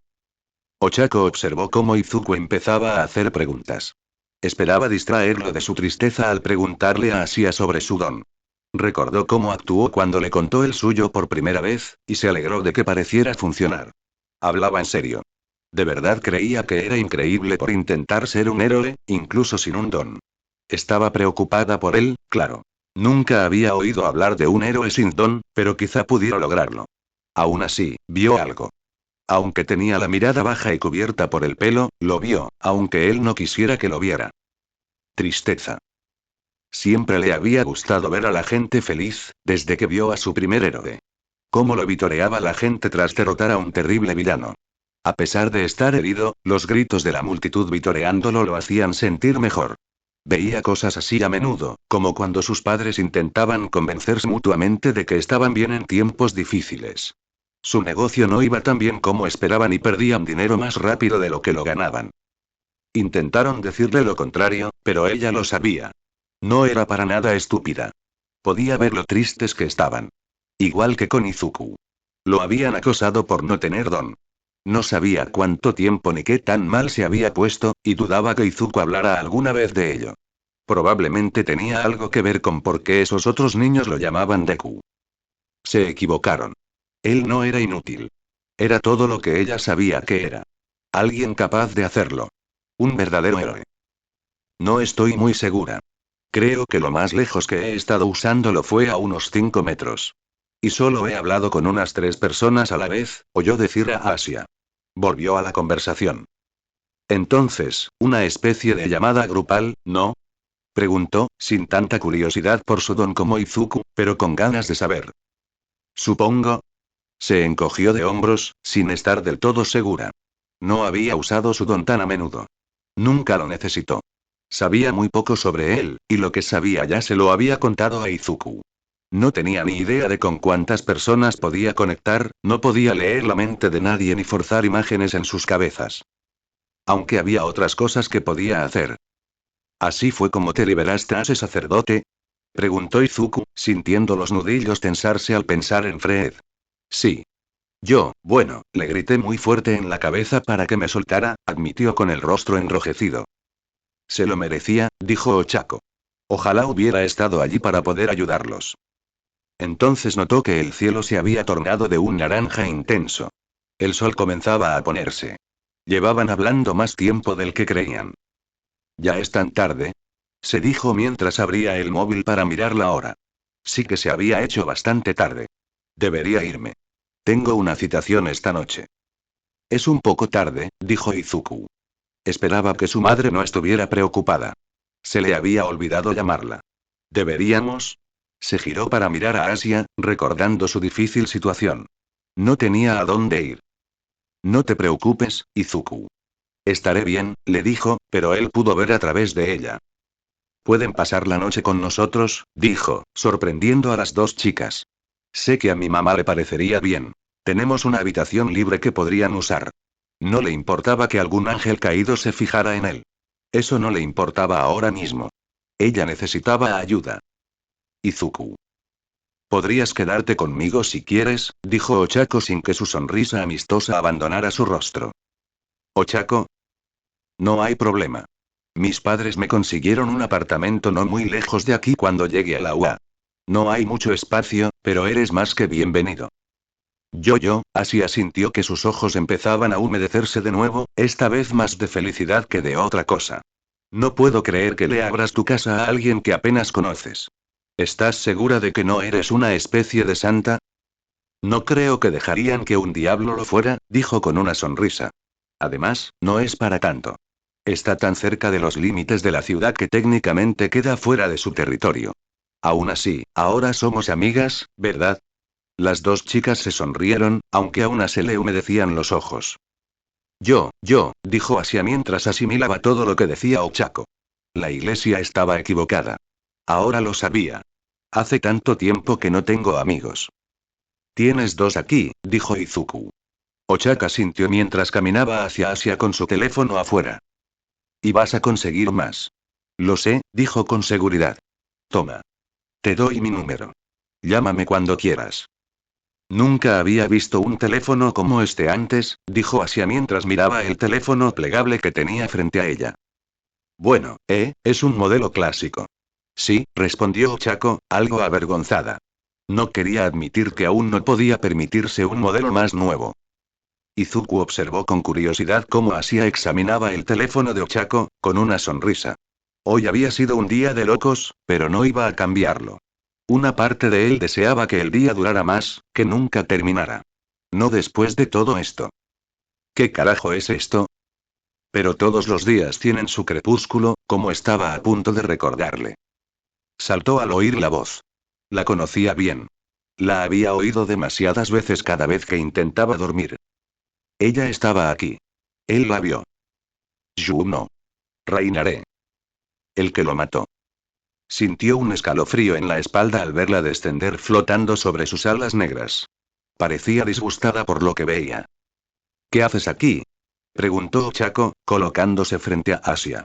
Ochako observó cómo Izuku empezaba a hacer preguntas. Esperaba distraerlo de su tristeza al preguntarle a Asia sobre su don. Recordó cómo actuó cuando le contó el suyo por primera vez, y se alegró de que pareciera funcionar. Hablaba en serio. De verdad creía que era increíble por intentar ser un héroe, incluso sin un don. Estaba preocupada por él, claro. Nunca había oído hablar de un héroe sin don, pero quizá pudiera lograrlo. Aún así, vio algo. Aunque tenía la mirada baja y cubierta por el pelo, lo vio, aunque él no quisiera que lo viera. Tristeza. Siempre le había gustado ver a la gente feliz, desde que vio a su primer héroe. Cómo lo vitoreaba la gente tras derrotar a un terrible villano. A pesar de estar herido, los gritos de la multitud vitoreándolo lo hacían sentir mejor. Veía cosas así a menudo, como cuando sus padres intentaban convencerse mutuamente de que estaban bien en tiempos difíciles. Su negocio no iba tan bien como esperaban y perdían dinero más rápido de lo que lo ganaban. Intentaron decirle lo contrario, pero ella lo sabía. No era para nada estúpida. Podía ver lo tristes que estaban. Igual que con Izuku. Lo habían acosado por no tener don. No sabía cuánto tiempo ni qué tan mal se había puesto, y dudaba que Izuku hablara alguna vez de ello. Probablemente tenía algo que ver con por qué esos otros niños lo llamaban Deku. Se equivocaron. Él no era inútil. Era todo lo que ella sabía que era. Alguien capaz de hacerlo. Un verdadero héroe. No estoy muy segura. Creo que lo más lejos que he estado usándolo fue a unos 5 metros. Y solo he hablado con unas 3 personas a la vez, oyó decir a Asia. Volvió a la conversación. Entonces, una especie de llamada grupal, ¿no? Preguntó, sin tanta curiosidad por su don como Izuku, pero con ganas de saber. Supongo. Se encogió de hombros, sin estar del todo segura. No había usado su don tan a menudo. Nunca lo necesitó. Sabía muy poco sobre él, y lo que sabía ya se lo había contado a Izuku. No tenía ni idea de con cuántas personas podía conectar, no podía leer la mente de nadie ni forzar imágenes en sus cabezas. Aunque había otras cosas que podía hacer. ¿Así fue como te liberaste a ese sacerdote? Preguntó Izuku, sintiendo los nudillos tensarse al pensar en Fred. Sí. Bueno, le grité muy fuerte en la cabeza para que me soltara, admitió con el rostro enrojecido. Se lo merecía, dijo Ochako. Ojalá hubiera estado allí para poder ayudarlos. Entonces notó que el cielo se había tornado de un naranja intenso. El sol comenzaba a ponerse. Llevaban hablando más tiempo del que creían. Ya es tan tarde, se dijo mientras abría el móvil para mirar la hora. Sí que se había hecho bastante tarde. Debería irme. Tengo una citación esta noche. Es un poco tarde, dijo Izuku. Esperaba que su madre no estuviera preocupada. Se le había olvidado llamarla. ¿Deberíamos? Se giró para mirar a Asia, recordando su difícil situación. No tenía a dónde ir. No te preocupes, Izuku. Estaré bien, le dijo, pero él pudo ver a través de ella. Pueden pasar la noche con nosotros, dijo, sorprendiendo a las dos chicas. Sé que a mi mamá le parecería bien. Tenemos una habitación libre que podrían usar. No le importaba que algún ángel caído se fijara en él. Eso no le importaba ahora mismo. Ella necesitaba ayuda. Izuku. Podrías quedarte conmigo si quieres, dijo Ochako sin que su sonrisa amistosa abandonara su rostro. Ochako. No hay problema. Mis padres me consiguieron un apartamento no muy lejos de aquí cuando llegué a la UA. No hay mucho espacio, pero eres más que bienvenido. Asia sintió que sus ojos empezaban a humedecerse de nuevo, esta vez más de felicidad que de otra cosa. No puedo creer que le abras tu casa a alguien que apenas conoces. ¿Estás segura de que no eres una especie de santa? No creo que dejarían que un diablo lo fuera, dijo con una sonrisa. Además, no es para tanto. Está tan cerca de los límites de la ciudad que técnicamente queda fuera de su territorio. Aún así, ahora somos amigas, ¿verdad? Las dos chicas se sonrieron, aunque a una se le humedecían los ojos. Dijo Asia mientras asimilaba todo lo que decía Ochako. La iglesia estaba equivocada. Ahora lo sabía. Hace tanto tiempo que no tengo amigos. Tienes dos aquí, dijo Izuku. Ochaka sintió mientras caminaba hacia Asia con su teléfono afuera. Y vas a conseguir más. Lo sé, dijo con seguridad. Toma. Te doy mi número. Llámame cuando quieras. Nunca había visto un teléfono como este antes, dijo Asia mientras miraba el teléfono plegable que tenía frente a ella. Bueno, es un modelo clásico. Sí, respondió Ochako, algo avergonzada. No quería admitir que aún no podía permitirse un modelo más nuevo. Izuku observó con curiosidad cómo Asia examinaba el teléfono de Ochako, con una sonrisa. Hoy había sido un día de locos, pero no iba a cambiarlo. Una parte de él deseaba que el día durara más, que nunca terminara. No después de todo esto. ¿Qué carajo es esto? Pero todos los días tienen su crepúsculo, como estaba a punto de recordarle. Saltó al oír la voz. La conocía bien. La había oído demasiadas veces cada vez que intentaba dormir. Ella estaba aquí. Él la vio. Juno. Reinaré. El que lo mató. Sintió un escalofrío en la espalda al verla descender flotando sobre sus alas negras. Parecía disgustada por lo que veía. ¿Qué haces aquí? Preguntó Ochako, colocándose frente a Asia.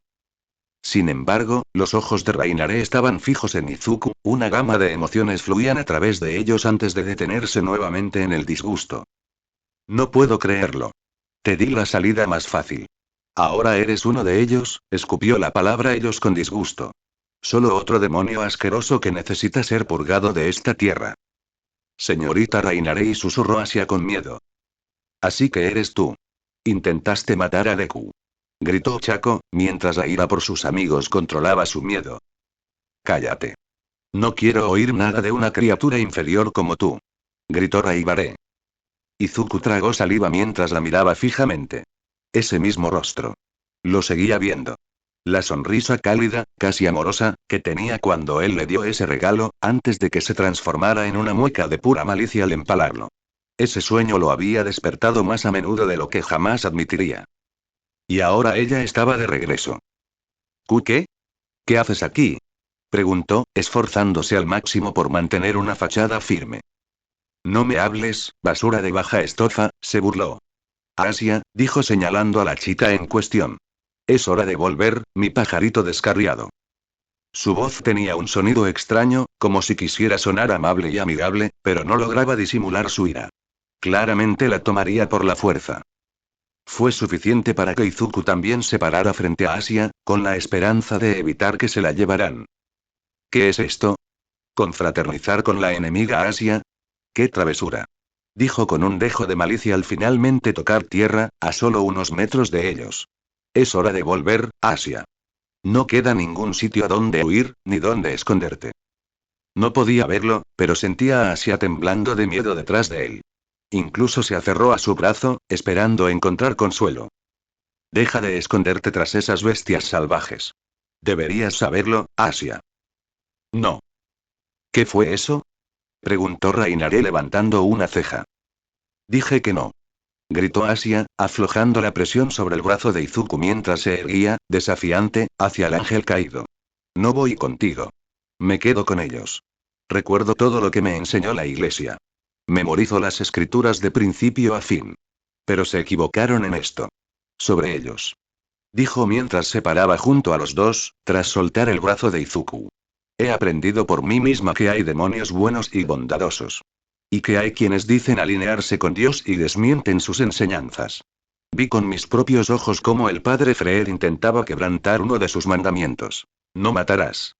Sin embargo, los ojos de Reinaré estaban fijos en Izuku, una gama de emociones fluían a través de ellos antes de detenerse nuevamente en el disgusto. No puedo creerlo. Te di la salida más fácil. Ahora eres uno de ellos, escupió la palabra ellos con disgusto. Solo otro demonio asqueroso que necesita ser purgado de esta tierra. Señorita Reinaré, susurró Asia con miedo. Así que eres tú. Intentaste matar a Deku. Gritó Chaco, mientras la ira por sus amigos controlaba su miedo. Cállate. No quiero oír nada de una criatura inferior como tú. Gritó Raibaré. Izuku tragó saliva mientras la miraba fijamente. Ese mismo rostro. Lo seguía viendo. La sonrisa cálida, casi amorosa, que tenía cuando él le dio ese regalo, antes de que se transformara en una mueca de pura malicia al empalarlo. Ese sueño lo había despertado más a menudo de lo que jamás admitiría. Y ahora ella estaba de regreso. ¿Qué? ¿Qué haces aquí? Preguntó, esforzándose al máximo por mantener una fachada firme. No me hables, basura de baja estofa, se burló. Asia, dijo señalando a la chica en cuestión. Es hora de volver, mi pajarito descarriado. Su voz tenía un sonido extraño, como si quisiera sonar amable y amigable, pero no lograba disimular su ira. Claramente la tomaría por la fuerza. Fue suficiente para que Izuku también se parara frente a Asia, con la esperanza de evitar que se la llevaran. ¿Qué es esto? ¿Confraternizar con la enemiga Asia? ¡Qué travesura! Dijo con un dejo de malicia al finalmente tocar tierra, a solo unos metros de ellos. Es hora de volver, Asia. No queda ningún sitio a donde huir, ni donde esconderte. No podía verlo, pero sentía a Asia temblando de miedo detrás de él. Incluso se aferró a su brazo, esperando encontrar consuelo. Deja de esconderte tras esas bestias salvajes. Deberías saberlo, Asia. No. ¿Qué fue eso? Preguntó Reinaré levantando una ceja. Dije que no. Gritó Asia, aflojando la presión sobre el brazo de Izuku mientras se erguía, desafiante, hacia el ángel caído. No voy contigo. Me quedo con ellos. Recuerdo todo lo que me enseñó la iglesia. Memorizo las escrituras de principio a fin. Pero se equivocaron en esto. Sobre ellos. Dijo mientras se paraba junto a los dos, tras soltar el brazo de Izuku. He aprendido por mí misma que hay demonios buenos y bondadosos. Y que hay quienes dicen alinearse con Dios y desmienten sus enseñanzas. Vi con mis propios ojos cómo el padre Freer intentaba quebrantar uno de sus mandamientos. No matarás.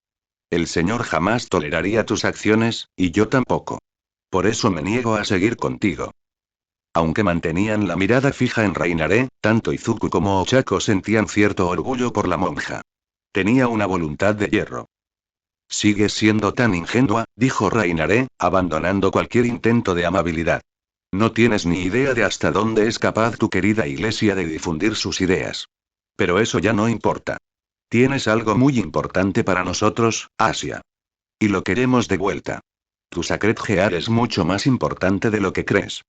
El Señor jamás toleraría tus acciones, y yo tampoco. Por eso me niego a seguir contigo. Aunque mantenían la mirada fija en Reinaré, tanto Izuku como Ochako sentían cierto orgullo por la monja. Tenía una voluntad de hierro. Sigues siendo tan ingenua, dijo Reinaré, abandonando cualquier intento de amabilidad. No tienes ni idea de hasta dónde es capaz tu querida iglesia de difundir sus ideas. Pero eso ya no importa. Tienes algo muy importante para nosotros, Asia. Y lo queremos de vuelta. Tu Sacred Gear es mucho más importante de lo que crees.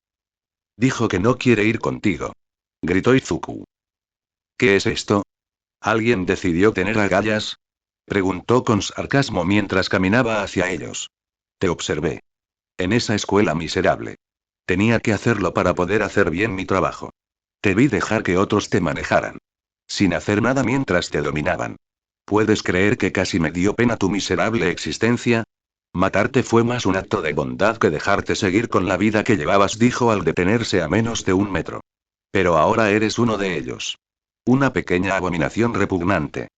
Dijo que no quiere ir contigo. Gritó Izuku. ¿Qué es esto? ¿Alguien decidió tener agallas? Preguntó con sarcasmo mientras caminaba hacia ellos. Te observé. En esa escuela miserable. Tenía que hacerlo para poder hacer bien mi trabajo. Te vi dejar que otros te manejaran. Sin hacer nada mientras te dominaban. ¿Puedes creer que casi me dio pena tu miserable existencia? Matarte fue más un acto de bondad que dejarte seguir con la vida que llevabas, dijo al detenerse a menos de 1 metro. Pero ahora eres uno de ellos. Una pequeña abominación repugnante.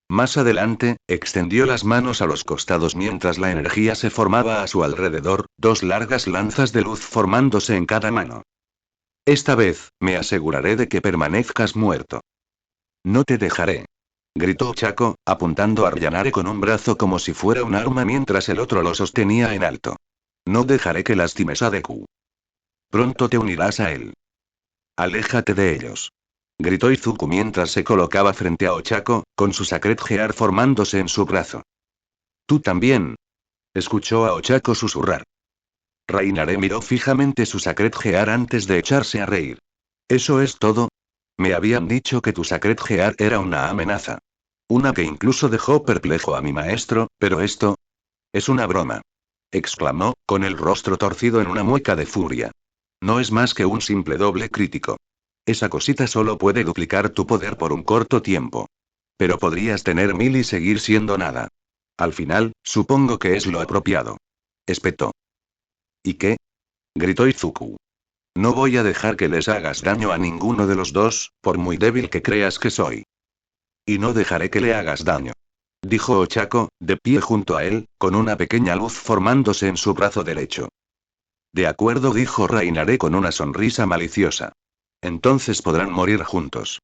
Más adelante, extendió las manos a los costados mientras la energía se formaba a su alrededor, dos largas lanzas de luz formándose en cada mano. Esta vez, me aseguraré de que permanezcas muerto. No te dejaré. Gritó Chaco, apuntando a Ryanare con un brazo como si fuera un arma mientras el otro lo sostenía en alto. No dejaré que lastimes a Deku. Pronto te unirás a él. Aléjate de ellos. Gritó Izuku mientras se colocaba frente a Ochako, con su Sacred Gear formándose en su brazo. Tú también. Escuchó a Ochako susurrar. Reinaré miró fijamente su Sacred Gear antes de echarse a reír. ¿Eso es todo? Me habían dicho que tu Sacred Gear era una amenaza. Una que incluso dejó perplejo a mi maestro, pero esto... es una broma. Exclamó, con el rostro torcido en una mueca de furia. No es más que un simple doble crítico. Esa cosita solo puede duplicar tu poder por un corto tiempo. Pero podrías tener 1000 y seguir siendo nada. Al final, supongo que es lo apropiado. Espetó. ¿Y qué? Gritó Izuku. No voy a dejar que les hagas daño a ninguno de los dos, por muy débil que creas que soy. Y no dejaré que le hagas daño. Dijo Ochako, de pie junto a él, con una pequeña luz formándose en su brazo derecho. De acuerdo, dijo Reinaré con una sonrisa maliciosa. Entonces podrán morir juntos.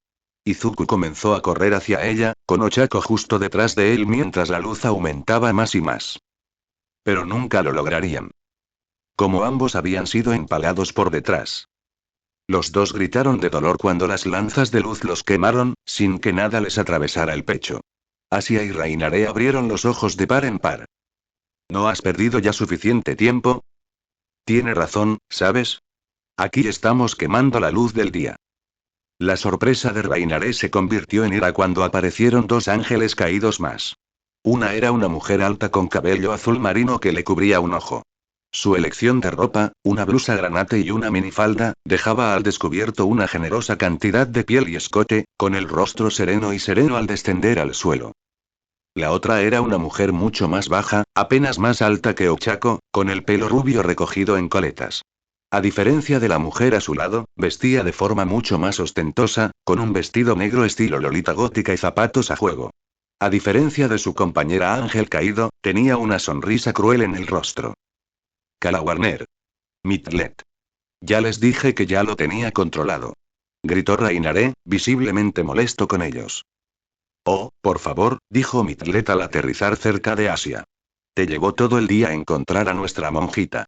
Izuku comenzó a correr hacia ella, con Ochako justo detrás de él mientras la luz aumentaba más y más. Pero nunca lo lograrían. Como ambos habían sido empalados por detrás. Los dos gritaron de dolor cuando las lanzas de luz los quemaron, sin que nada les atravesara el pecho. Asia y Reinaré abrieron los ojos de par en par. ¿No has perdido ya suficiente tiempo? Tiene razón, ¿sabes? Aquí estamos quemando la luz del día. La sorpresa de Reinaré se convirtió en ira cuando aparecieron dos ángeles caídos más. Una era una mujer alta con cabello azul marino que le cubría un ojo. Su elección de ropa, una blusa granate y una minifalda, dejaba al descubierto una generosa cantidad de piel y escote, con el rostro sereno y sereno al descender al suelo. La otra era una mujer mucho más baja, apenas más alta que Ochako, con el pelo rubio recogido en coletas. A diferencia de la mujer a su lado, vestía de forma mucho más ostentosa, con un vestido negro estilo Lolita gótica y zapatos a juego. A diferencia de su compañera Ángel Caído, tenía una sonrisa cruel en el rostro. Calawarner. Mitlet. Ya les dije que ya lo tenía controlado. Gritó Reinaré, visiblemente molesto con ellos. Oh, por favor, dijo Mitlet al aterrizar cerca de Asia. Te llevó todo el día encontrar a nuestra monjita.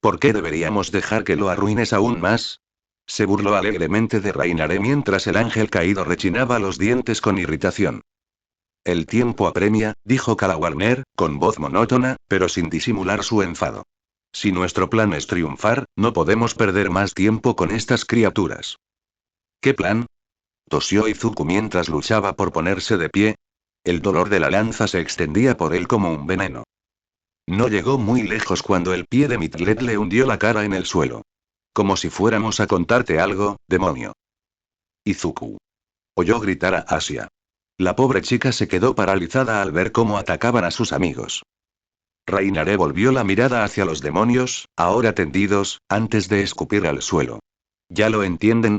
¿Por qué deberíamos dejar que lo arruines aún más? Se burló alegremente de Reinaré mientras el ángel caído rechinaba los dientes con irritación. El tiempo apremia, dijo Calawarner, con voz monótona, pero sin disimular su enfado. Si nuestro plan es triunfar, no podemos perder más tiempo con estas criaturas. ¿Qué plan? Tosió Izuku mientras luchaba por ponerse de pie. El dolor de la lanza se extendía por él como un veneno. No llegó muy lejos cuando el pie de Mitlet le hundió la cara en el suelo. Como si fuéramos a contarte algo, demonio. Izuku. Oyó gritar a Asia. La pobre chica se quedó paralizada al ver cómo atacaban a sus amigos. Reinaré volvió la mirada hacia los demonios, ahora tendidos, antes de escupir al suelo. ¿Ya lo entienden?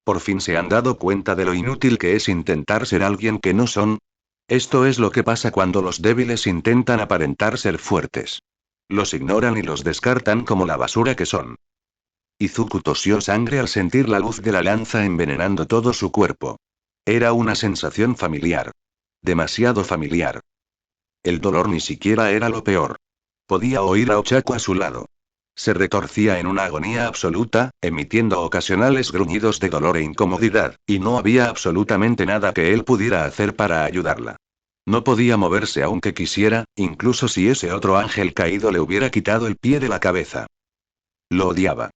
¿Por fin se han dado cuenta de lo inútil que es intentar ser alguien que no son? Esto es lo que pasa cuando los débiles intentan aparentar ser fuertes. Los ignoran y los descartan como la basura que son. Izuku tosió sangre al sentir la luz de la lanza envenenando todo su cuerpo. Era una sensación familiar. Demasiado familiar. El dolor ni siquiera era lo peor. Podía oír a Ochako a su lado. Se retorcía en una agonía absoluta, emitiendo ocasionales gruñidos de dolor e incomodidad, y no había absolutamente nada que él pudiera hacer para ayudarla. No podía moverse aunque quisiera, incluso si ese otro ángel caído le hubiera quitado el pie de la cabeza. Lo odiaba.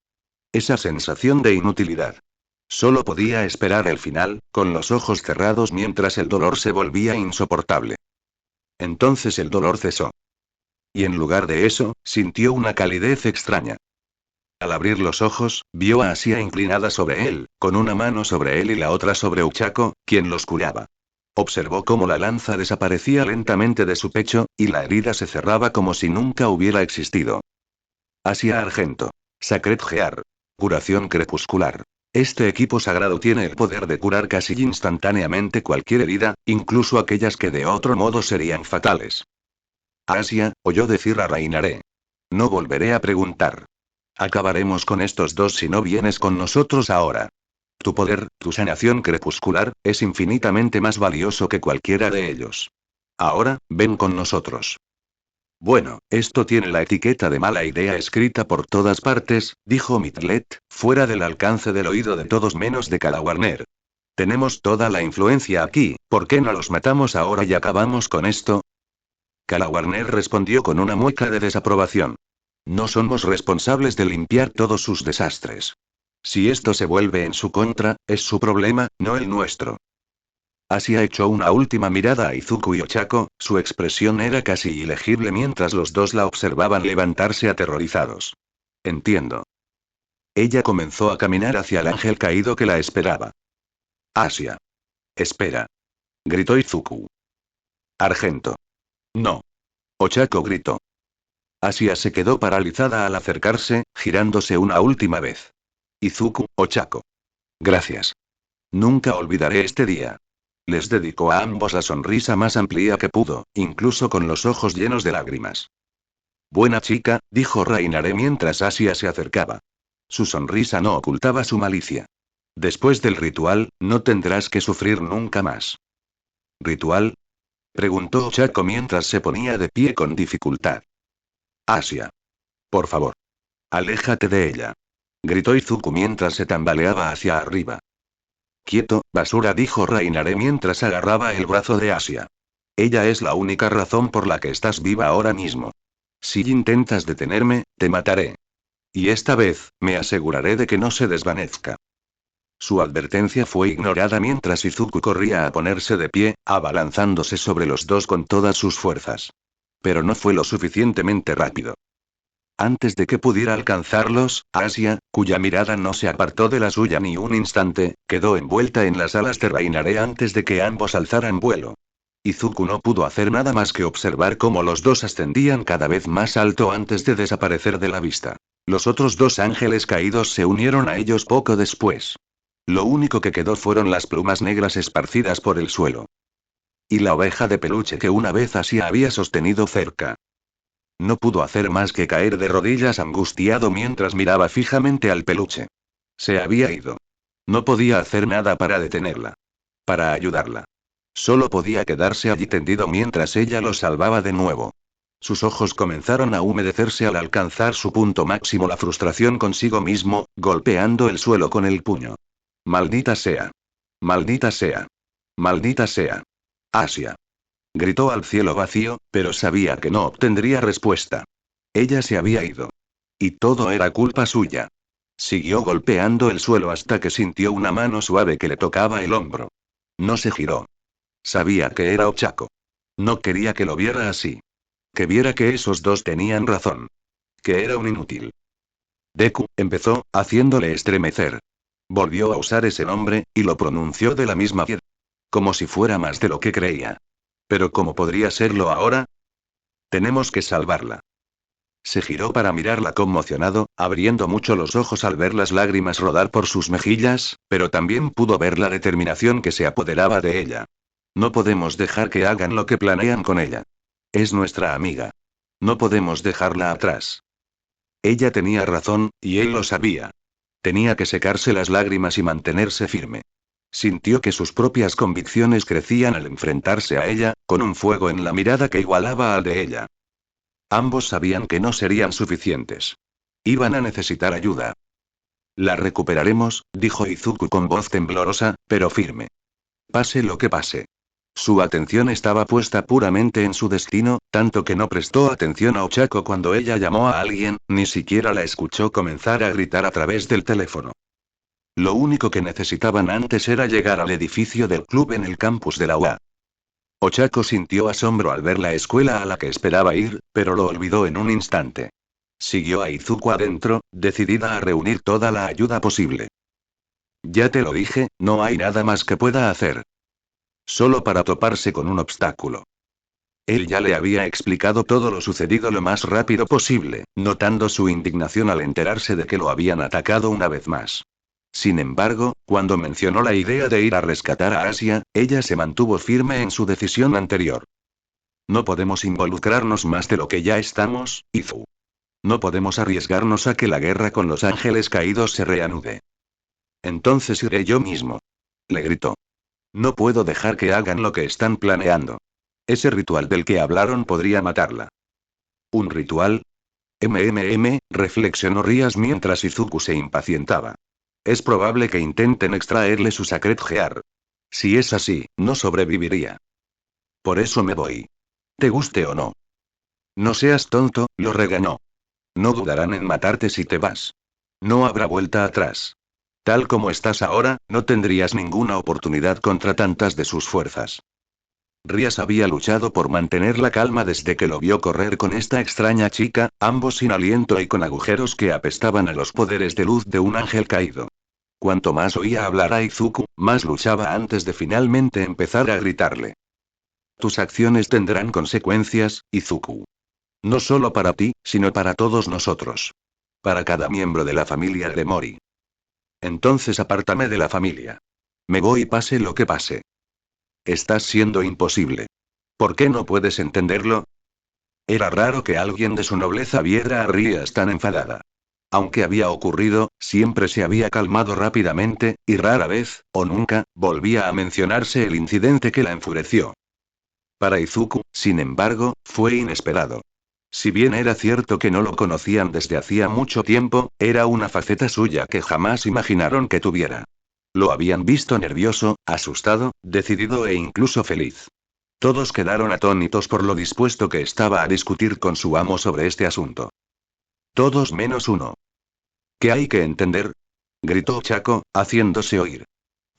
Esa sensación de inutilidad. Solo podía esperar el final, con los ojos cerrados mientras el dolor se volvía insoportable. Entonces el dolor cesó. Y en lugar de eso, sintió una calidez extraña. Al abrir los ojos, vio a Asia inclinada sobre él, con una mano sobre él y la otra sobre Ochako, quien los curaba. Observó cómo la lanza desaparecía lentamente de su pecho, y la herida se cerraba como si nunca hubiera existido. Asia Argento. Sacred Gear. Curación crepuscular. Este equipo sagrado tiene el poder de curar casi instantáneamente cualquier herida, incluso aquellas que de otro modo serían fatales. Asia, oyó decir a Reinaré. No volveré a preguntar. Acabaremos con estos dos si no vienes con nosotros ahora. Tu poder, tu sanación crepuscular, es infinitamente más valioso que cualquiera de ellos. Ahora, ven con nosotros. Bueno, esto tiene la etiqueta de mala idea escrita por todas partes, dijo Mitlet, fuera del alcance del oído de todos menos de Calawarner. Tenemos toda la influencia aquí, ¿por qué no los matamos ahora y acabamos con esto? Kala Warner respondió con una mueca de desaprobación. No somos responsables de limpiar todos sus desastres. Si esto se vuelve en su contra, es su problema, no el nuestro. Asia echó una última mirada a Izuku y Ochako, su expresión era casi ilegible mientras los dos la observaban levantarse aterrorizados. Entiendo. Ella comenzó a caminar hacia el ángel caído que la esperaba. Asia. Espera. Gritó Izuku. Argento. No. Ochako gritó. Asia se quedó paralizada al acercarse, girándose una última vez. Izuku, Ochako. Gracias. Nunca olvidaré este día. Les dedicó a ambos la sonrisa más amplia que pudo, incluso con los ojos llenos de lágrimas. Buena chica, dijo Rainare mientras Asia se acercaba. Su sonrisa no ocultaba su malicia. Después del ritual, no tendrás que sufrir nunca más. ¿Ritual? Preguntó Ochako mientras se ponía de pie con dificultad. Asia. Por favor. Aléjate de ella. Gritó Izuku mientras se tambaleaba hacia arriba. Quieto, basura, dijo Rainare mientras agarraba el brazo de Asia. Ella es la única razón por la que estás viva ahora mismo. Si intentas detenerme, te mataré. Y esta vez, me aseguraré de que no se desvanezca. Su advertencia fue ignorada mientras Izuku corría a ponerse de pie, abalanzándose sobre los dos con todas sus fuerzas. Pero no fue lo suficientemente rápido. Antes de que pudiera alcanzarlos, Asia, cuya mirada no se apartó de la suya ni un instante, quedó envuelta en las alas de Rainare antes de que ambos alzaran vuelo. Izuku no pudo hacer nada más que observar cómo los dos ascendían cada vez más alto antes de desaparecer de la vista. Los otros dos ángeles caídos se unieron a ellos poco después. Lo único que quedó fueron las plumas negras esparcidas por el suelo. Y la oveja de peluche que una vez Asia había sostenido cerca. No pudo hacer más que caer de rodillas angustiado mientras miraba fijamente al peluche. Se había ido. No podía hacer nada para detenerla. Para ayudarla. Solo podía quedarse allí tendido mientras ella lo salvaba de nuevo. Sus ojos comenzaron a humedecerse al alcanzar su punto máximo la frustración consigo mismo, golpeando el suelo con el puño. Maldita sea. Maldita sea. Maldita sea. Asia. Gritó al cielo vacío, pero sabía que no obtendría respuesta. Ella se había ido. Y todo era culpa suya. Siguió golpeando el suelo hasta que sintió una mano suave que le tocaba el hombro. No se giró. Sabía que era Ochako. No quería que lo viera así. Que viera que esos dos tenían razón. Que era un inútil. Deku, empezó, haciéndole estremecer. Volvió a usar ese nombre, y lo pronunció de la misma manera. Como si fuera más de lo que creía. Pero ¿cómo podría serlo ahora? Tenemos que salvarla. Se giró para mirarla conmocionado, abriendo mucho los ojos al ver las lágrimas rodar por sus mejillas, pero también pudo ver la determinación que se apoderaba de ella. No podemos dejar que hagan lo que planean con ella. Es nuestra amiga. No podemos dejarla atrás. Ella tenía razón, y él lo sabía. Tenía que secarse las lágrimas y mantenerse firme. Sintió que sus propias convicciones crecían al enfrentarse a ella, con un fuego en la mirada que igualaba al de ella. Ambos sabían que no serían suficientes. Iban a necesitar ayuda. La recuperaremos, dijo Izuku con voz temblorosa, pero firme. Pase lo que pase. Su atención estaba puesta puramente en su destino, tanto que no prestó atención a Ochako cuando ella llamó a alguien, ni siquiera la escuchó comenzar a gritar a través del teléfono. Lo único que necesitaban antes era llegar al edificio del club en el campus de la UA. Ochako sintió asombro al ver la escuela a la que esperaba ir, pero lo olvidó en un instante. Siguió a Izuku adentro, decidida a reunir toda la ayuda posible. Ya te lo dije, no hay nada más que pueda hacer. Solo para toparse con un obstáculo. Él ya le había explicado todo lo sucedido lo más rápido posible, notando su indignación al enterarse de que lo habían atacado una vez más. Sin embargo, cuando mencionó la idea de ir a rescatar a Asia, ella se mantuvo firme en su decisión anterior. No podemos involucrarnos más de lo que ya estamos, Izu. No podemos arriesgarnos a que la guerra con los ángeles caídos se reanude. Entonces iré yo mismo. Le gritó. No puedo dejar que hagan lo que están planeando. Ese ritual del que hablaron podría matarla. ¿Un ritual? Reflexionó Rías mientras Izuku se impacientaba. Es probable que intenten extraerle su Sacred Gear. Si es así, no sobreviviría. Por eso me voy. Te guste o no. No seas tonto, lo regañó. No dudarán en matarte si te vas. No habrá vuelta atrás. Tal como estás ahora, no tendrías ninguna oportunidad contra tantas de sus fuerzas. Rías había luchado por mantener la calma desde que lo vio correr con esta extraña chica, ambos sin aliento y con agujeros que apestaban a los poderes de luz de un ángel caído. Cuanto más oía hablar a Izuku, más luchaba antes de finalmente empezar a gritarle. Tus acciones tendrán consecuencias, Izuku. No solo para ti, sino para todos nosotros. Para cada miembro de la familia de Mori. Entonces apártame de la familia. Me voy pase lo que pase. Estás siendo imposible. ¿Por qué no puedes entenderlo? Era raro que alguien de su nobleza viera a Rías tan enfadada. Aunque había ocurrido, siempre se había calmado rápidamente, y rara vez, o nunca, volvía a mencionarse el incidente que la enfureció. Para Izuku, sin embargo, fue inesperado. Si bien era cierto que no lo conocían desde hacía mucho tiempo, era una faceta suya que jamás imaginaron que tuviera. Lo habían visto nervioso, asustado, decidido e incluso feliz. Todos quedaron atónitos por lo dispuesto que estaba a discutir con su amo sobre este asunto. Todos menos uno. ¿Qué hay que entender? Gritó Chaco, haciéndose oír.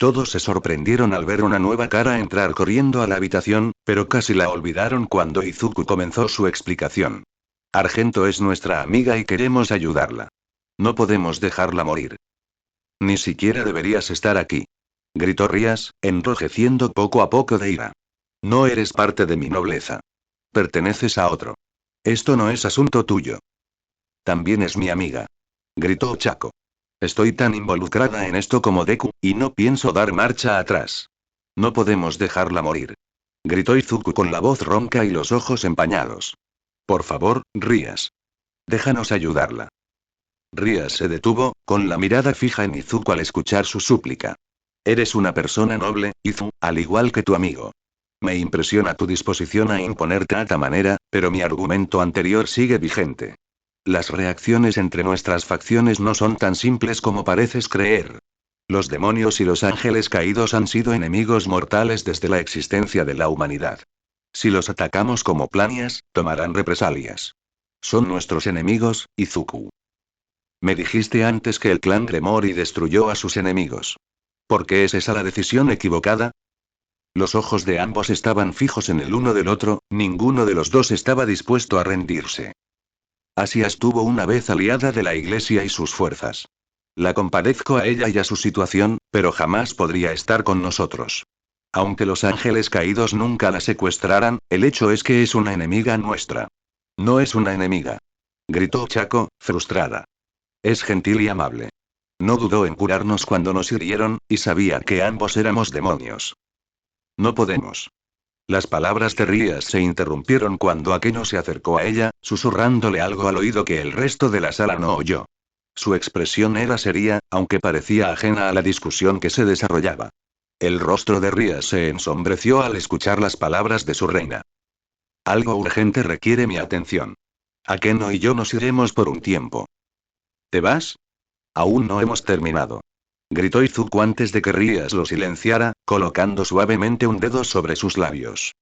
Todos se sorprendieron al ver una nueva cara entrar corriendo a la habitación, pero casi la olvidaron cuando Izuku comenzó su explicación. Argento es nuestra amiga y queremos ayudarla. No podemos dejarla morir. Ni siquiera deberías estar aquí. Gritó Rías, enrojeciendo poco a poco de ira. No eres parte de mi nobleza. Perteneces a otro. Esto no es asunto tuyo. También es mi amiga. Gritó Chaco. Estoy tan involucrada en esto como Deku, y no pienso dar marcha atrás. No podemos dejarla morir. Gritó Izuku con la voz ronca y los ojos empañados. Por favor, Rías. Déjanos ayudarla. Rías se detuvo, con la mirada fija en Izuku al escuchar su súplica. Eres una persona noble, Izu, al igual que tu amigo. Me impresiona tu disposición a imponerte a esta manera, pero mi argumento anterior sigue vigente. Las reacciones entre nuestras facciones no son tan simples como pareces creer. Los demonios y los ángeles caídos han sido enemigos mortales desde la existencia de la humanidad. Si los atacamos como Planias, tomarán represalias. Son nuestros enemigos, Izuku. Me dijiste antes que el clan Gremori destruyó a sus enemigos. ¿Por qué es esa la decisión equivocada? Los ojos de ambos estaban fijos en el uno del otro, ninguno de los dos estaba dispuesto a rendirse. Asia estuvo una vez aliada de la Iglesia y sus fuerzas. La compadezco a ella y a su situación, pero jamás podría estar con nosotros. Aunque los ángeles caídos nunca la secuestraran, el hecho es que es una enemiga nuestra. No es una enemiga. Gritó Chaco, frustrada. Es gentil y amable. No dudó en curarnos cuando nos hirieron, y sabía que ambos éramos demonios. No podemos. Las palabras de Rías se interrumpieron cuando Akeno se acercó a ella, susurrándole algo al oído que el resto de la sala no oyó. Su expresión era seria, aunque parecía ajena a la discusión que se desarrollaba. El rostro de Rías se ensombreció al escuchar las palabras de su reina. Algo urgente requiere mi atención. Akeno y yo nos iremos por un tiempo. ¿Te vas? Aún no hemos terminado. Gritó Izuku antes de que Rías lo silenciara, colocando suavemente un dedo sobre sus labios.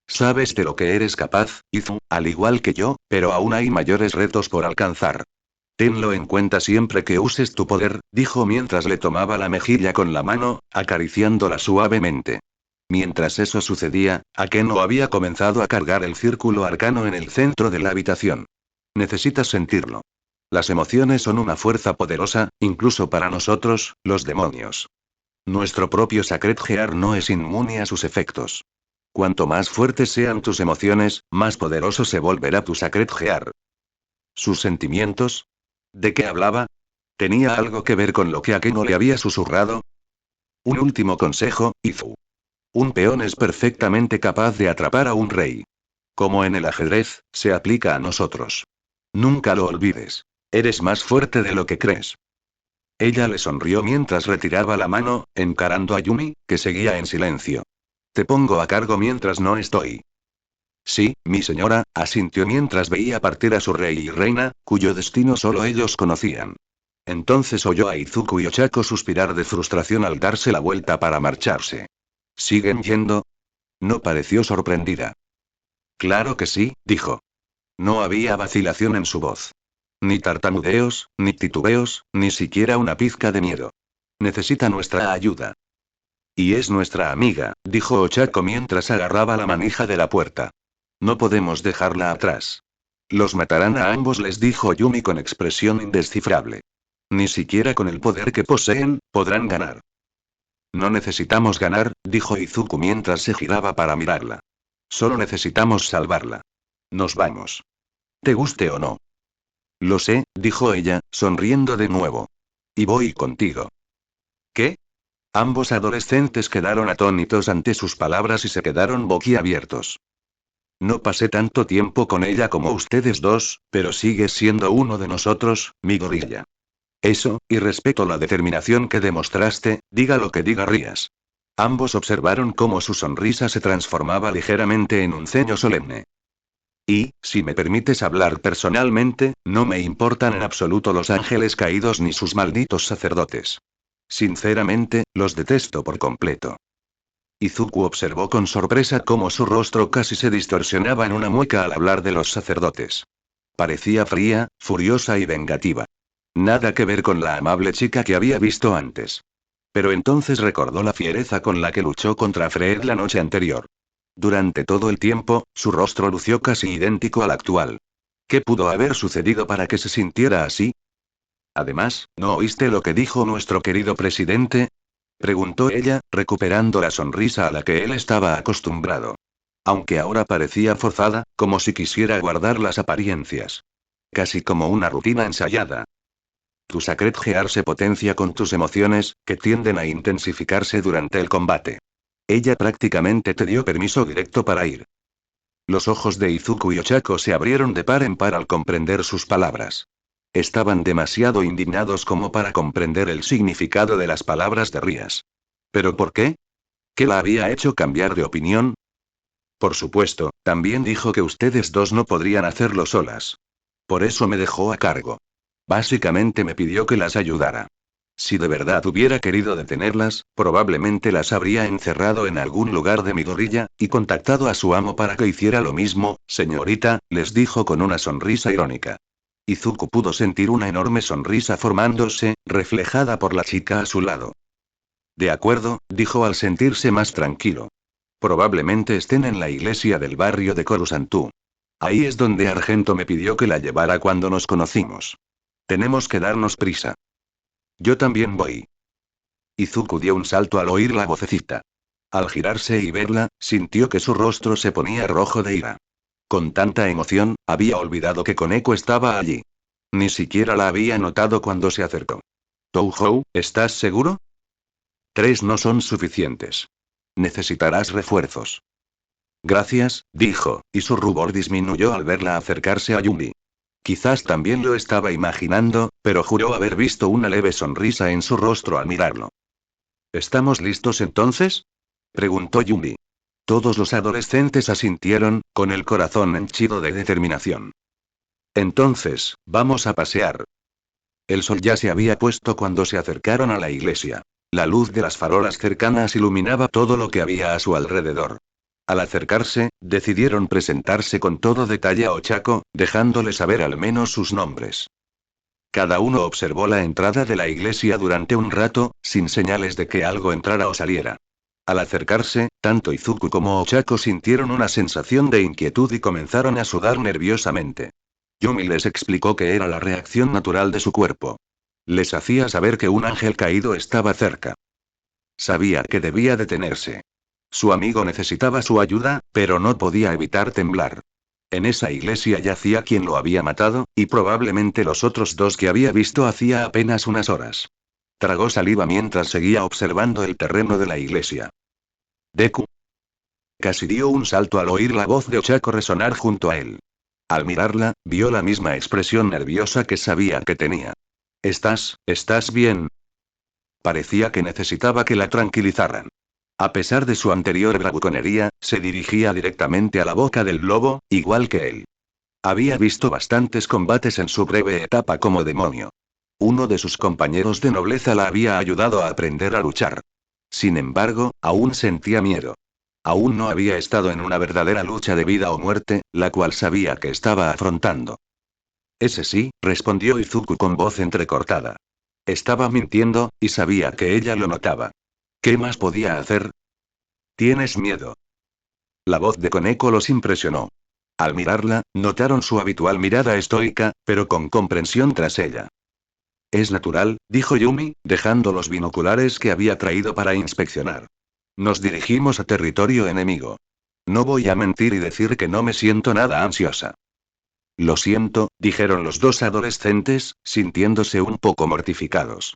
Sabes de lo que eres capaz, Izu, al igual que yo, pero aún hay mayores retos por alcanzar. Tenlo en cuenta siempre que uses tu poder, dijo mientras le tomaba la mejilla con la mano, acariciándola suavemente. Mientras eso sucedía, Akeno había comenzado a cargar el círculo arcano en el centro de la habitación. Necesitas sentirlo. Las emociones son una fuerza poderosa, incluso para nosotros, los demonios. Nuestro propio Sacred Gear no es inmune a sus efectos. Cuanto más fuertes sean tus emociones, más poderoso se volverá tu Sacred Gear. ¿Sus sentimientos? ¿De qué hablaba? ¿Tenía algo que ver con lo que Akeno le había susurrado? Un último consejo, Izu. Un peón es perfectamente capaz de atrapar a un rey. Como en el ajedrez, se aplica a nosotros. Nunca lo olvides. Eres más fuerte de lo que crees. Ella le sonrió mientras retiraba la mano, encarando a Yumi, que seguía en silencio. Te pongo a cargo mientras no estoy. Sí, mi señora, asintió mientras veía partir a su rey y reina, cuyo destino solo ellos conocían. Entonces oyó a Izuku y Ochako suspirar de frustración al darse la vuelta para marcharse. ¿Siguen yendo? No pareció sorprendida. Claro que sí, dijo. No había vacilación en su voz. Ni tartamudeos, ni titubeos, ni siquiera una pizca de miedo. Necesita nuestra ayuda. Y es nuestra amiga, dijo Ochako mientras agarraba la manija de la puerta. No podemos dejarla atrás. Los matarán a ambos, les dijo Yumi con expresión indescifrable. Ni siquiera con el poder que poseen, podrán ganar. No necesitamos ganar, dijo Izuku mientras se giraba para mirarla. Solo necesitamos salvarla. Nos vamos. ¿Te guste o no? Lo sé, dijo ella, sonriendo de nuevo. Y voy contigo. ¿Qué? Ambos adolescentes quedaron atónitos ante sus palabras y se quedaron boquiabiertos. No pasé tanto tiempo con ella como ustedes dos, pero sigues siendo uno de nosotros, mi gorilla. Eso, y respeto la determinación que demostraste, diga lo que diga Rías. Ambos observaron cómo su sonrisa se transformaba ligeramente en un ceño solemne. Y, si me permites hablar personalmente, no me importan en absoluto los ángeles caídos ni sus malditos sacerdotes. Sinceramente, los detesto por completo. Izuku observó con sorpresa cómo su rostro casi se distorsionaba en una mueca al hablar de los sacerdotes. Parecía fría, furiosa y vengativa. Nada que ver con la amable chica que había visto antes. Pero entonces recordó la fiereza con la que luchó contra Fred la noche anterior. Durante todo el tiempo, su rostro lució casi idéntico al actual. ¿Qué pudo haber sucedido para que se sintiera así? Además, ¿no oíste lo que dijo nuestro querido presidente? Preguntó ella, recuperando la sonrisa a la que él estaba acostumbrado. Aunque ahora parecía forzada, como si quisiera guardar las apariencias. Casi como una rutina ensayada. Tu Sacred Gear se potencia con tus emociones, que tienden a intensificarse durante el combate. Ella prácticamente te dio permiso directo para ir. Los ojos de Izuku y Ochako se abrieron de par en par al comprender sus palabras. Estaban demasiado indignados como para comprender el significado de las palabras de Rías. ¿Pero por qué? ¿Qué la había hecho cambiar de opinión? Por supuesto, también dijo que ustedes dos no podrían hacerlo solas. Por eso me dejó a cargo. Básicamente me pidió que las ayudara. Si de verdad hubiera querido detenerlas, probablemente las habría encerrado en algún lugar de mi gorilla, y contactado a su amo para que hiciera lo mismo, señorita, les dijo con una sonrisa irónica. Izuku pudo sentir una enorme sonrisa formándose, reflejada por la chica a su lado. De acuerdo, dijo al sentirse más tranquilo. Probablemente estén en la iglesia del barrio de Coruscant. Ahí es donde Argento me pidió que la llevara cuando nos conocimos. Tenemos que darnos prisa. Yo también voy. Izuku dio un salto al oír la vocecita. Al girarse y verla, sintió que su rostro se ponía rojo de ira. Con tanta emoción, había olvidado que Koneko estaba allí. Ni siquiera la había notado cuando se acercó. Touhou, ¿estás seguro? 3 no son suficientes. Necesitarás refuerzos. Gracias, dijo, y su rubor disminuyó al verla acercarse a Yumi. Quizás también lo estaba imaginando, pero juró haber visto una leve sonrisa en su rostro al mirarlo. ¿Estamos listos entonces? Preguntó Yumi. Todos los adolescentes asintieron, con el corazón henchido de determinación. Entonces, vamos a pasear. El sol ya se había puesto cuando se acercaron a la iglesia. La luz de las farolas cercanas iluminaba todo lo que había a su alrededor. Al acercarse, decidieron presentarse con todo detalle a Ochako, dejándole saber al menos sus nombres. Cada uno observó la entrada de la iglesia durante un rato, sin señales de que algo entrara o saliera. Al acercarse, tanto Izuku como Ochako sintieron una sensación de inquietud y comenzaron a sudar nerviosamente. Yumi les explicó que era la reacción natural de su cuerpo. Les hacía saber que un ángel caído estaba cerca. Sabía que debía detenerse. Su amigo necesitaba su ayuda, pero no podía evitar temblar. En esa iglesia yacía quien lo había matado, y probablemente los otros dos que había visto hacía apenas unas horas. Tragó saliva mientras seguía observando el terreno de la iglesia. Deku. Casi dio un salto al oír la voz de Ochako resonar junto a él. Al mirarla, vio la misma expresión nerviosa que sabía que tenía. ¿Estás bien? Parecía que necesitaba que la tranquilizaran. A pesar de su anterior bravuconería, se dirigía directamente a la boca del lobo, igual que él. Había visto bastantes combates en su breve etapa como demonio. Uno de sus compañeros de nobleza la había ayudado a aprender a luchar. Sin embargo, aún sentía miedo. Aún no había estado en una verdadera lucha de vida o muerte, la cual sabía que estaba afrontando. Ese sí, respondió Izuku con voz entrecortada. Estaba mintiendo, y sabía que ella lo notaba. ¿Qué más podía hacer? ¿Tienes miedo? La voz de Koneko los impresionó. Al mirarla, notaron su habitual mirada estoica, pero con comprensión tras ella. Es natural, dijo Yumi, dejando los binoculares que había traído para inspeccionar. Nos dirigimos a territorio enemigo. No voy a mentir y decir que no me siento nada ansiosa. Lo siento, dijeron los dos adolescentes, sintiéndose un poco mortificados.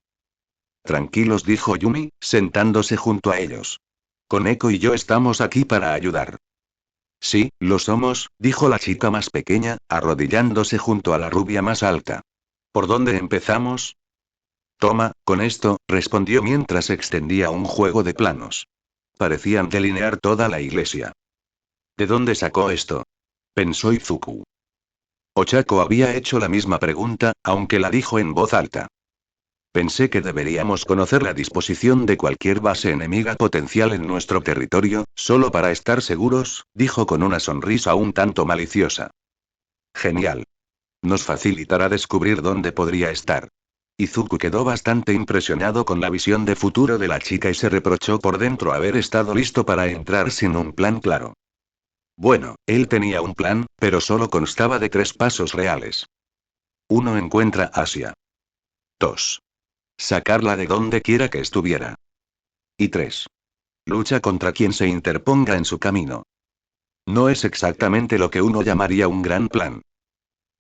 Tranquilos, dijo Yumi, sentándose junto a ellos. Koneko y yo estamos aquí para ayudar. Sí, lo somos, dijo la chica más pequeña, arrodillándose junto a la rubia más alta. ¿Por dónde empezamos? Toma, con esto, respondió mientras extendía un juego de planos. Parecían delinear toda la iglesia. ¿De dónde sacó esto? Pensó Izuku. Ochako había hecho la misma pregunta, aunque la dijo en voz alta. Pensé que deberíamos conocer la disposición de cualquier base enemiga potencial en nuestro territorio, solo para estar seguros, dijo con una sonrisa un tanto maliciosa. Genial. Nos facilitará descubrir dónde podría estar. Izuku quedó bastante impresionado con la visión de futuro de la chica y se reprochó por dentro haber estado listo para entrar sin un plan claro. Bueno, él tenía un plan, pero solo constaba de 3 pasos reales. 1. Encuentra a Asia. 2. Sacarla de donde quiera que estuviera. Y 3. Lucha contra quien se interponga en su camino. No es exactamente lo que uno llamaría un gran plan.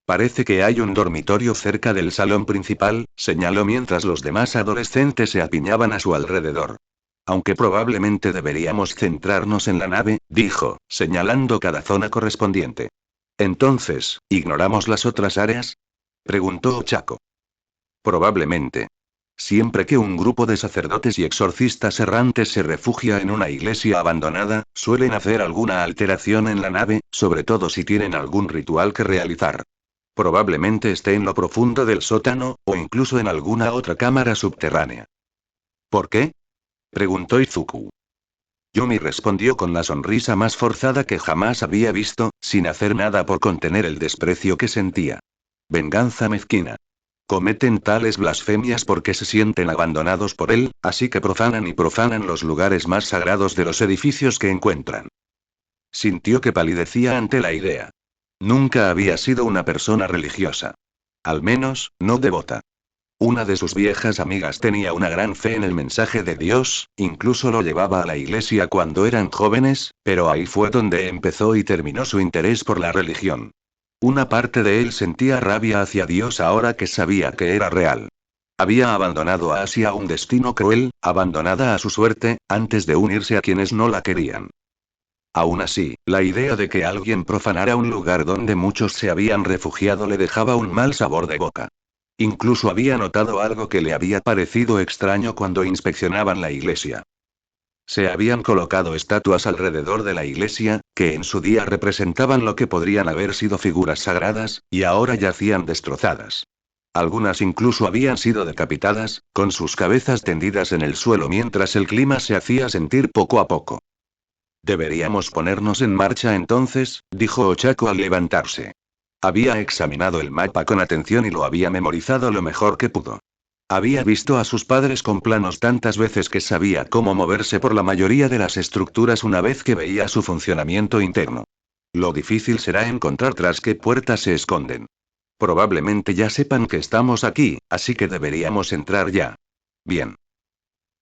Parece que hay un dormitorio cerca del salón principal, señaló mientras los demás adolescentes se apiñaban a su alrededor. Aunque probablemente deberíamos centrarnos en la nave, dijo, señalando cada zona correspondiente. Entonces, ¿ignoramos las otras áreas? Preguntó Ochako. Probablemente. Siempre que un grupo de sacerdotes y exorcistas errantes se refugia en una iglesia abandonada, suelen hacer alguna alteración en la nave, sobre todo si tienen algún ritual que realizar. Probablemente esté en lo profundo del sótano, o incluso en alguna otra cámara subterránea. ¿Por qué? Preguntó Izuku. Yumi respondió con la sonrisa más forzada que jamás había visto, sin hacer nada por contener el desprecio que sentía. Venganza mezquina. Cometen tales blasfemias porque se sienten abandonados por él, así que profanan los lugares más sagrados de los edificios que encuentran. Sintió que palidecía ante la idea. Nunca había sido una persona religiosa. Al menos, no devota. Una de sus viejas amigas tenía una gran fe en el mensaje de Dios, incluso lo llevaba a la iglesia cuando eran jóvenes, pero ahí fue donde empezó y terminó su interés por la religión. Una parte de él sentía rabia hacia Dios ahora que sabía que era real. Había abandonado a Asia a un destino cruel, abandonada a su suerte, antes de unirse a quienes no la querían. Aún así, la idea de que alguien profanara un lugar donde muchos se habían refugiado le dejaba un mal sabor de boca. Incluso había notado algo que le había parecido extraño cuando inspeccionaban la iglesia. Se habían colocado estatuas alrededor de la iglesia, que en su día representaban lo que podrían haber sido figuras sagradas, y ahora yacían destrozadas. Algunas incluso habían sido decapitadas, con sus cabezas tendidas en el suelo mientras el clima se hacía sentir poco a poco. Deberíamos ponernos en marcha entonces, dijo Ochako al levantarse. Había examinado el mapa con atención y lo había memorizado lo mejor que pudo. Había visto a sus padres con planos tantas veces que sabía cómo moverse por la mayoría de las estructuras una vez que veía su funcionamiento interno. Lo difícil será encontrar tras qué puertas se esconden. Probablemente ya sepan que estamos aquí, así que deberíamos entrar ya. Bien.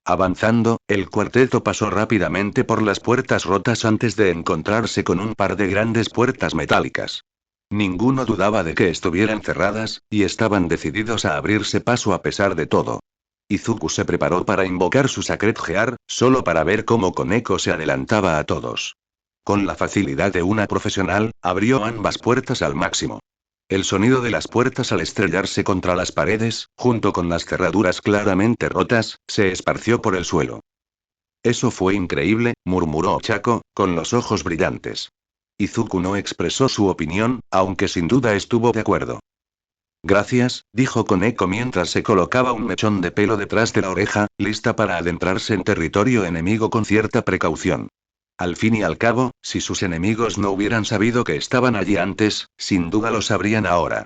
Avanzando, el cuarteto pasó rápidamente por las puertas rotas antes de encontrarse con un par de grandes puertas metálicas. Ninguno dudaba de que estuvieran cerradas, y estaban decididos a abrirse paso a pesar de todo. Izuku se preparó para invocar su Sacred Gear, solo para ver cómo Koneko se adelantaba a todos. Con la facilidad de una profesional, abrió ambas puertas al máximo. El sonido de las puertas al estrellarse contra las paredes, junto con las cerraduras claramente rotas, se esparció por el suelo. Eso fue increíble, murmuró Ochako, con los ojos brillantes. Izuku no expresó su opinión, aunque sin duda estuvo de acuerdo. Gracias, dijo Koneko mientras se colocaba un mechón de pelo detrás de la oreja, lista para adentrarse en territorio enemigo con cierta precaución. Al fin y al cabo, si sus enemigos no hubieran sabido que estaban allí antes, sin duda lo sabrían ahora.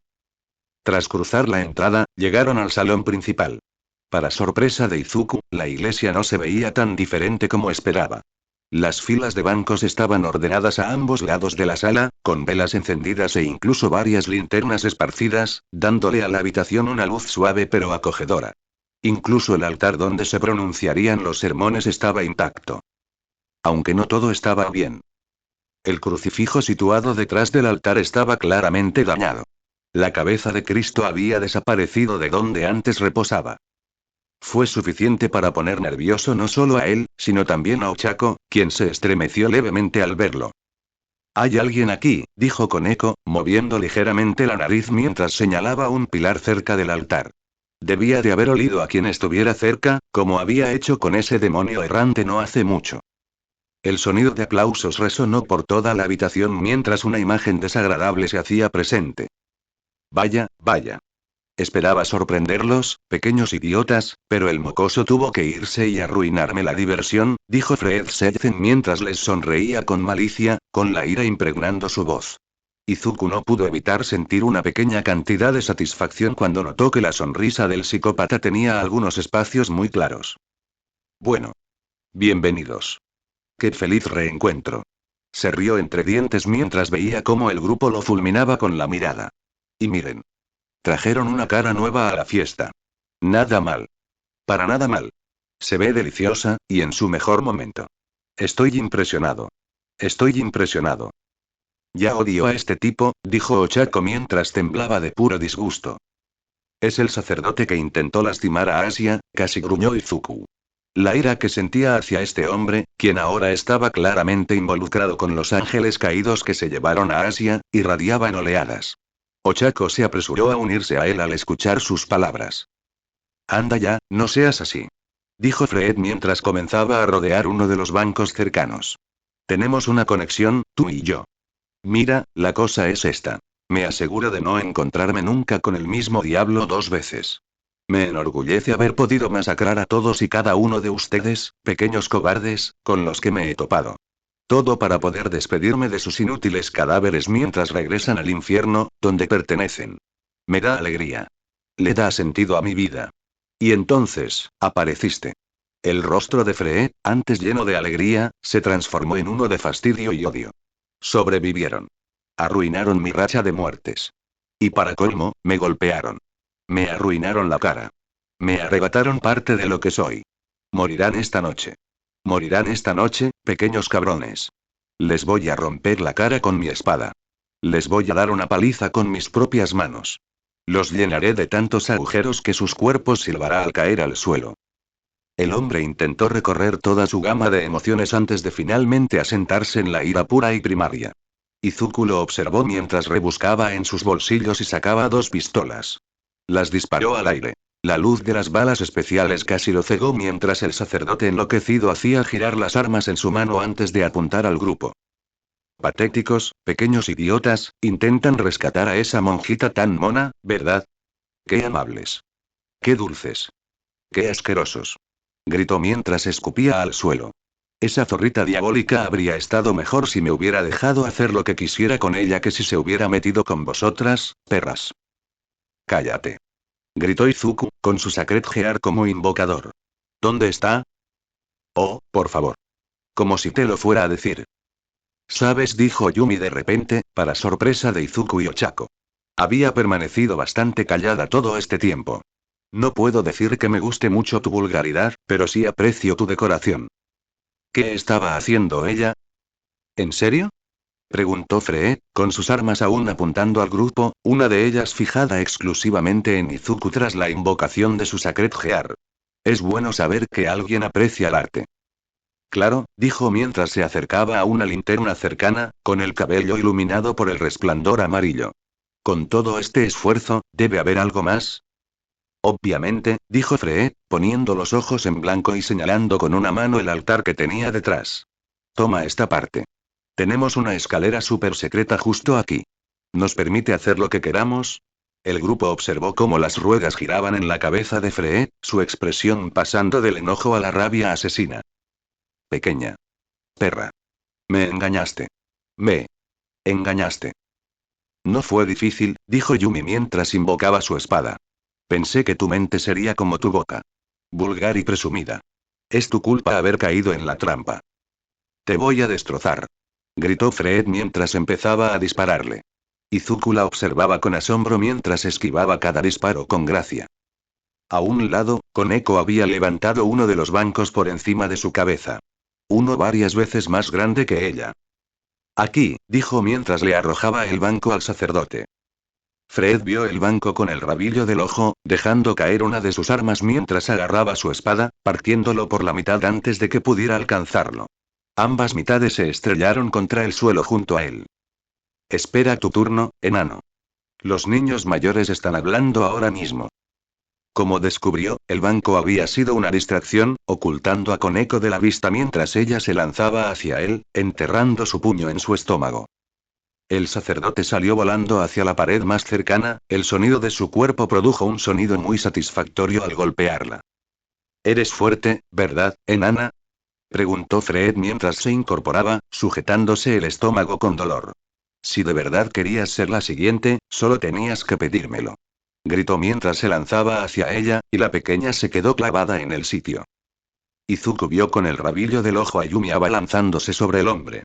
Tras cruzar la entrada, llegaron al salón principal. Para sorpresa de Izuku, la iglesia no se veía tan diferente como esperaba. Las filas de bancos estaban ordenadas a ambos lados de la sala, con velas encendidas e incluso varias linternas esparcidas, dándole a la habitación una luz suave pero acogedora. Incluso el altar donde se pronunciarían los sermones estaba intacto. Aunque no todo estaba bien. El crucifijo situado detrás del altar estaba claramente dañado. La cabeza de Cristo había desaparecido de donde antes reposaba. Fue suficiente para poner nervioso no solo a él, sino también a Ochako, quien se estremeció levemente al verlo. «Hay alguien aquí», dijo con eco, moviendo ligeramente la nariz mientras señalaba un pilar cerca del altar. Debía de haber olido a quien estuviera cerca, como había hecho con ese demonio errante no hace mucho. El sonido de aplausos resonó por toda la habitación mientras una imagen desagradable se hacía presente. «Vaya, vaya. Esperaba sorprenderlos, pequeños idiotas, pero el mocoso tuvo que irse y arruinarme la diversión», dijo Fred Seizen mientras les sonreía con malicia, con la ira impregnando su voz. Izuku no pudo evitar sentir una pequeña cantidad de satisfacción cuando notó que la sonrisa del psicópata tenía algunos espacios muy claros. «Bueno. Bienvenidos. Qué feliz reencuentro». Se rió entre dientes mientras veía cómo el grupo lo fulminaba con la mirada. «Y miren. Trajeron una cara nueva a la fiesta. Nada mal. Para nada mal. Se ve deliciosa, y en su mejor momento. Estoy impresionado. Estoy impresionado». «Ya odio a este tipo», dijo Ochako mientras temblaba de puro disgusto. «Es el sacerdote que intentó lastimar a Asia», casi gruñó Izuku. La ira que sentía hacia este hombre, quien ahora estaba claramente involucrado con los ángeles caídos que se llevaron a Asia, irradiaba en oleadas. Ochako se apresuró a unirse a él al escuchar sus palabras. «Anda ya, no seas así», dijo Fred mientras comenzaba a rodear uno de los bancos cercanos. «Tenemos una conexión, tú y yo. Mira, la cosa es esta. Me aseguro de no encontrarme nunca con el mismo diablo dos veces. Me enorgullece haber podido masacrar a todos y cada uno de ustedes, pequeños cobardes, con los que me he topado. Todo para poder despedirme de sus inútiles cadáveres mientras regresan al infierno, donde pertenecen. Me da alegría. Le da sentido a mi vida. Y entonces, apareciste». El rostro de Fred, antes lleno de alegría, se transformó en uno de fastidio y odio. Sobrevivieron. Arruinaron mi racha de muertes. Y para colmo, me golpearon. Me arruinaron la cara. Me arrebataron parte de lo que soy. Morirán esta noche. Morirán esta noche, pequeños cabrones. Les voy a romper la cara con mi espada. Les voy a dar una paliza con mis propias manos. Los llenaré de tantos agujeros que sus cuerpos silbará al caer al suelo. El hombre intentó recorrer toda su gama de emociones antes de finalmente asentarse en la ira pura y primaria. Izuku lo observó mientras rebuscaba en sus bolsillos y sacaba dos pistolas. Las disparó al aire. La luz de las balas especiales casi lo cegó mientras el sacerdote enloquecido hacía girar las armas en su mano antes de apuntar al grupo. «Patéticos, pequeños idiotas, intentan rescatar a esa monjita tan mona, ¿verdad? Qué amables. Qué dulces. Qué asquerosos», gritó mientras escupía al suelo. «Esa zorrita diabólica habría estado mejor si me hubiera dejado hacer lo que quisiera con ella que si se hubiera metido con vosotras, perras». «Cállate», gritó Izuku, con su Sacred Gear como invocador. «¿Dónde está?» «Oh, por favor. Como si te lo fuera a decir». «¿Sabes?», dijo Yumi de repente, para sorpresa de Izuku y Ochako. Había permanecido bastante callada todo este tiempo. «No puedo decir que me guste mucho tu vulgaridad, pero sí aprecio tu decoración». ¿Qué estaba haciendo ella? ¿En serio?, preguntó Fred, con sus armas aún apuntando al grupo, una de ellas fijada exclusivamente en Izuku tras la invocación de su Sacred Gear. Es bueno saber que alguien aprecia el arte. «Claro», dijo mientras se acercaba a una linterna cercana, con el cabello iluminado por el resplandor amarillo. «Con todo este esfuerzo, ¿debe haber algo más?». «Obviamente», dijo Fred, poniendo los ojos en blanco y señalando con una mano el altar que tenía detrás. «Toma esta parte. Tenemos una escalera súper secreta justo aquí. ¿Nos permite hacer lo que queramos?». El grupo observó cómo las ruedas giraban en la cabeza de Fred, su expresión pasando del enojo a la rabia asesina. «Pequeña perra. Me engañaste. Me engañaste. No fue difícil, dijo Yumi mientras invocaba su espada. Pensé que tu mente sería como tu boca. Vulgar y presumida. Es tu culpa haber caído en la trampa. Te voy a destrozar. Gritó Fred mientras empezaba a dispararle. Izuku la observaba con asombro mientras esquivaba cada disparo con gracia. A un lado, Koneko había levantado uno de los bancos por encima de su cabeza. Uno varias veces más grande que ella. Aquí, dijo mientras le arrojaba el banco al sacerdote. Fred vio el banco con el rabillo del ojo, dejando caer una de sus armas mientras agarraba su espada, partiéndolo por la mitad antes de que pudiera alcanzarlo. Ambas mitades se estrellaron contra el suelo junto a él. Espera tu turno, enano. Los niños mayores están hablando ahora mismo. Como descubrió, el banco había sido una distracción, ocultando a Koneko de la vista mientras ella se lanzaba hacia él, enterrando su puño en su estómago. El sacerdote salió volando hacia la pared más cercana, el sonido de su cuerpo produjo un sonido muy satisfactorio al golpearla. ¿Eres fuerte, verdad, enana? Preguntó Fred mientras se incorporaba, sujetándose el estómago con dolor. Si de verdad querías ser la siguiente, solo tenías que pedírmelo. Gritó mientras se lanzaba hacia ella, y la pequeña se quedó clavada en el sitio. Izuku vio con el rabillo del ojo a Yumi abalanzándose sobre el hombre.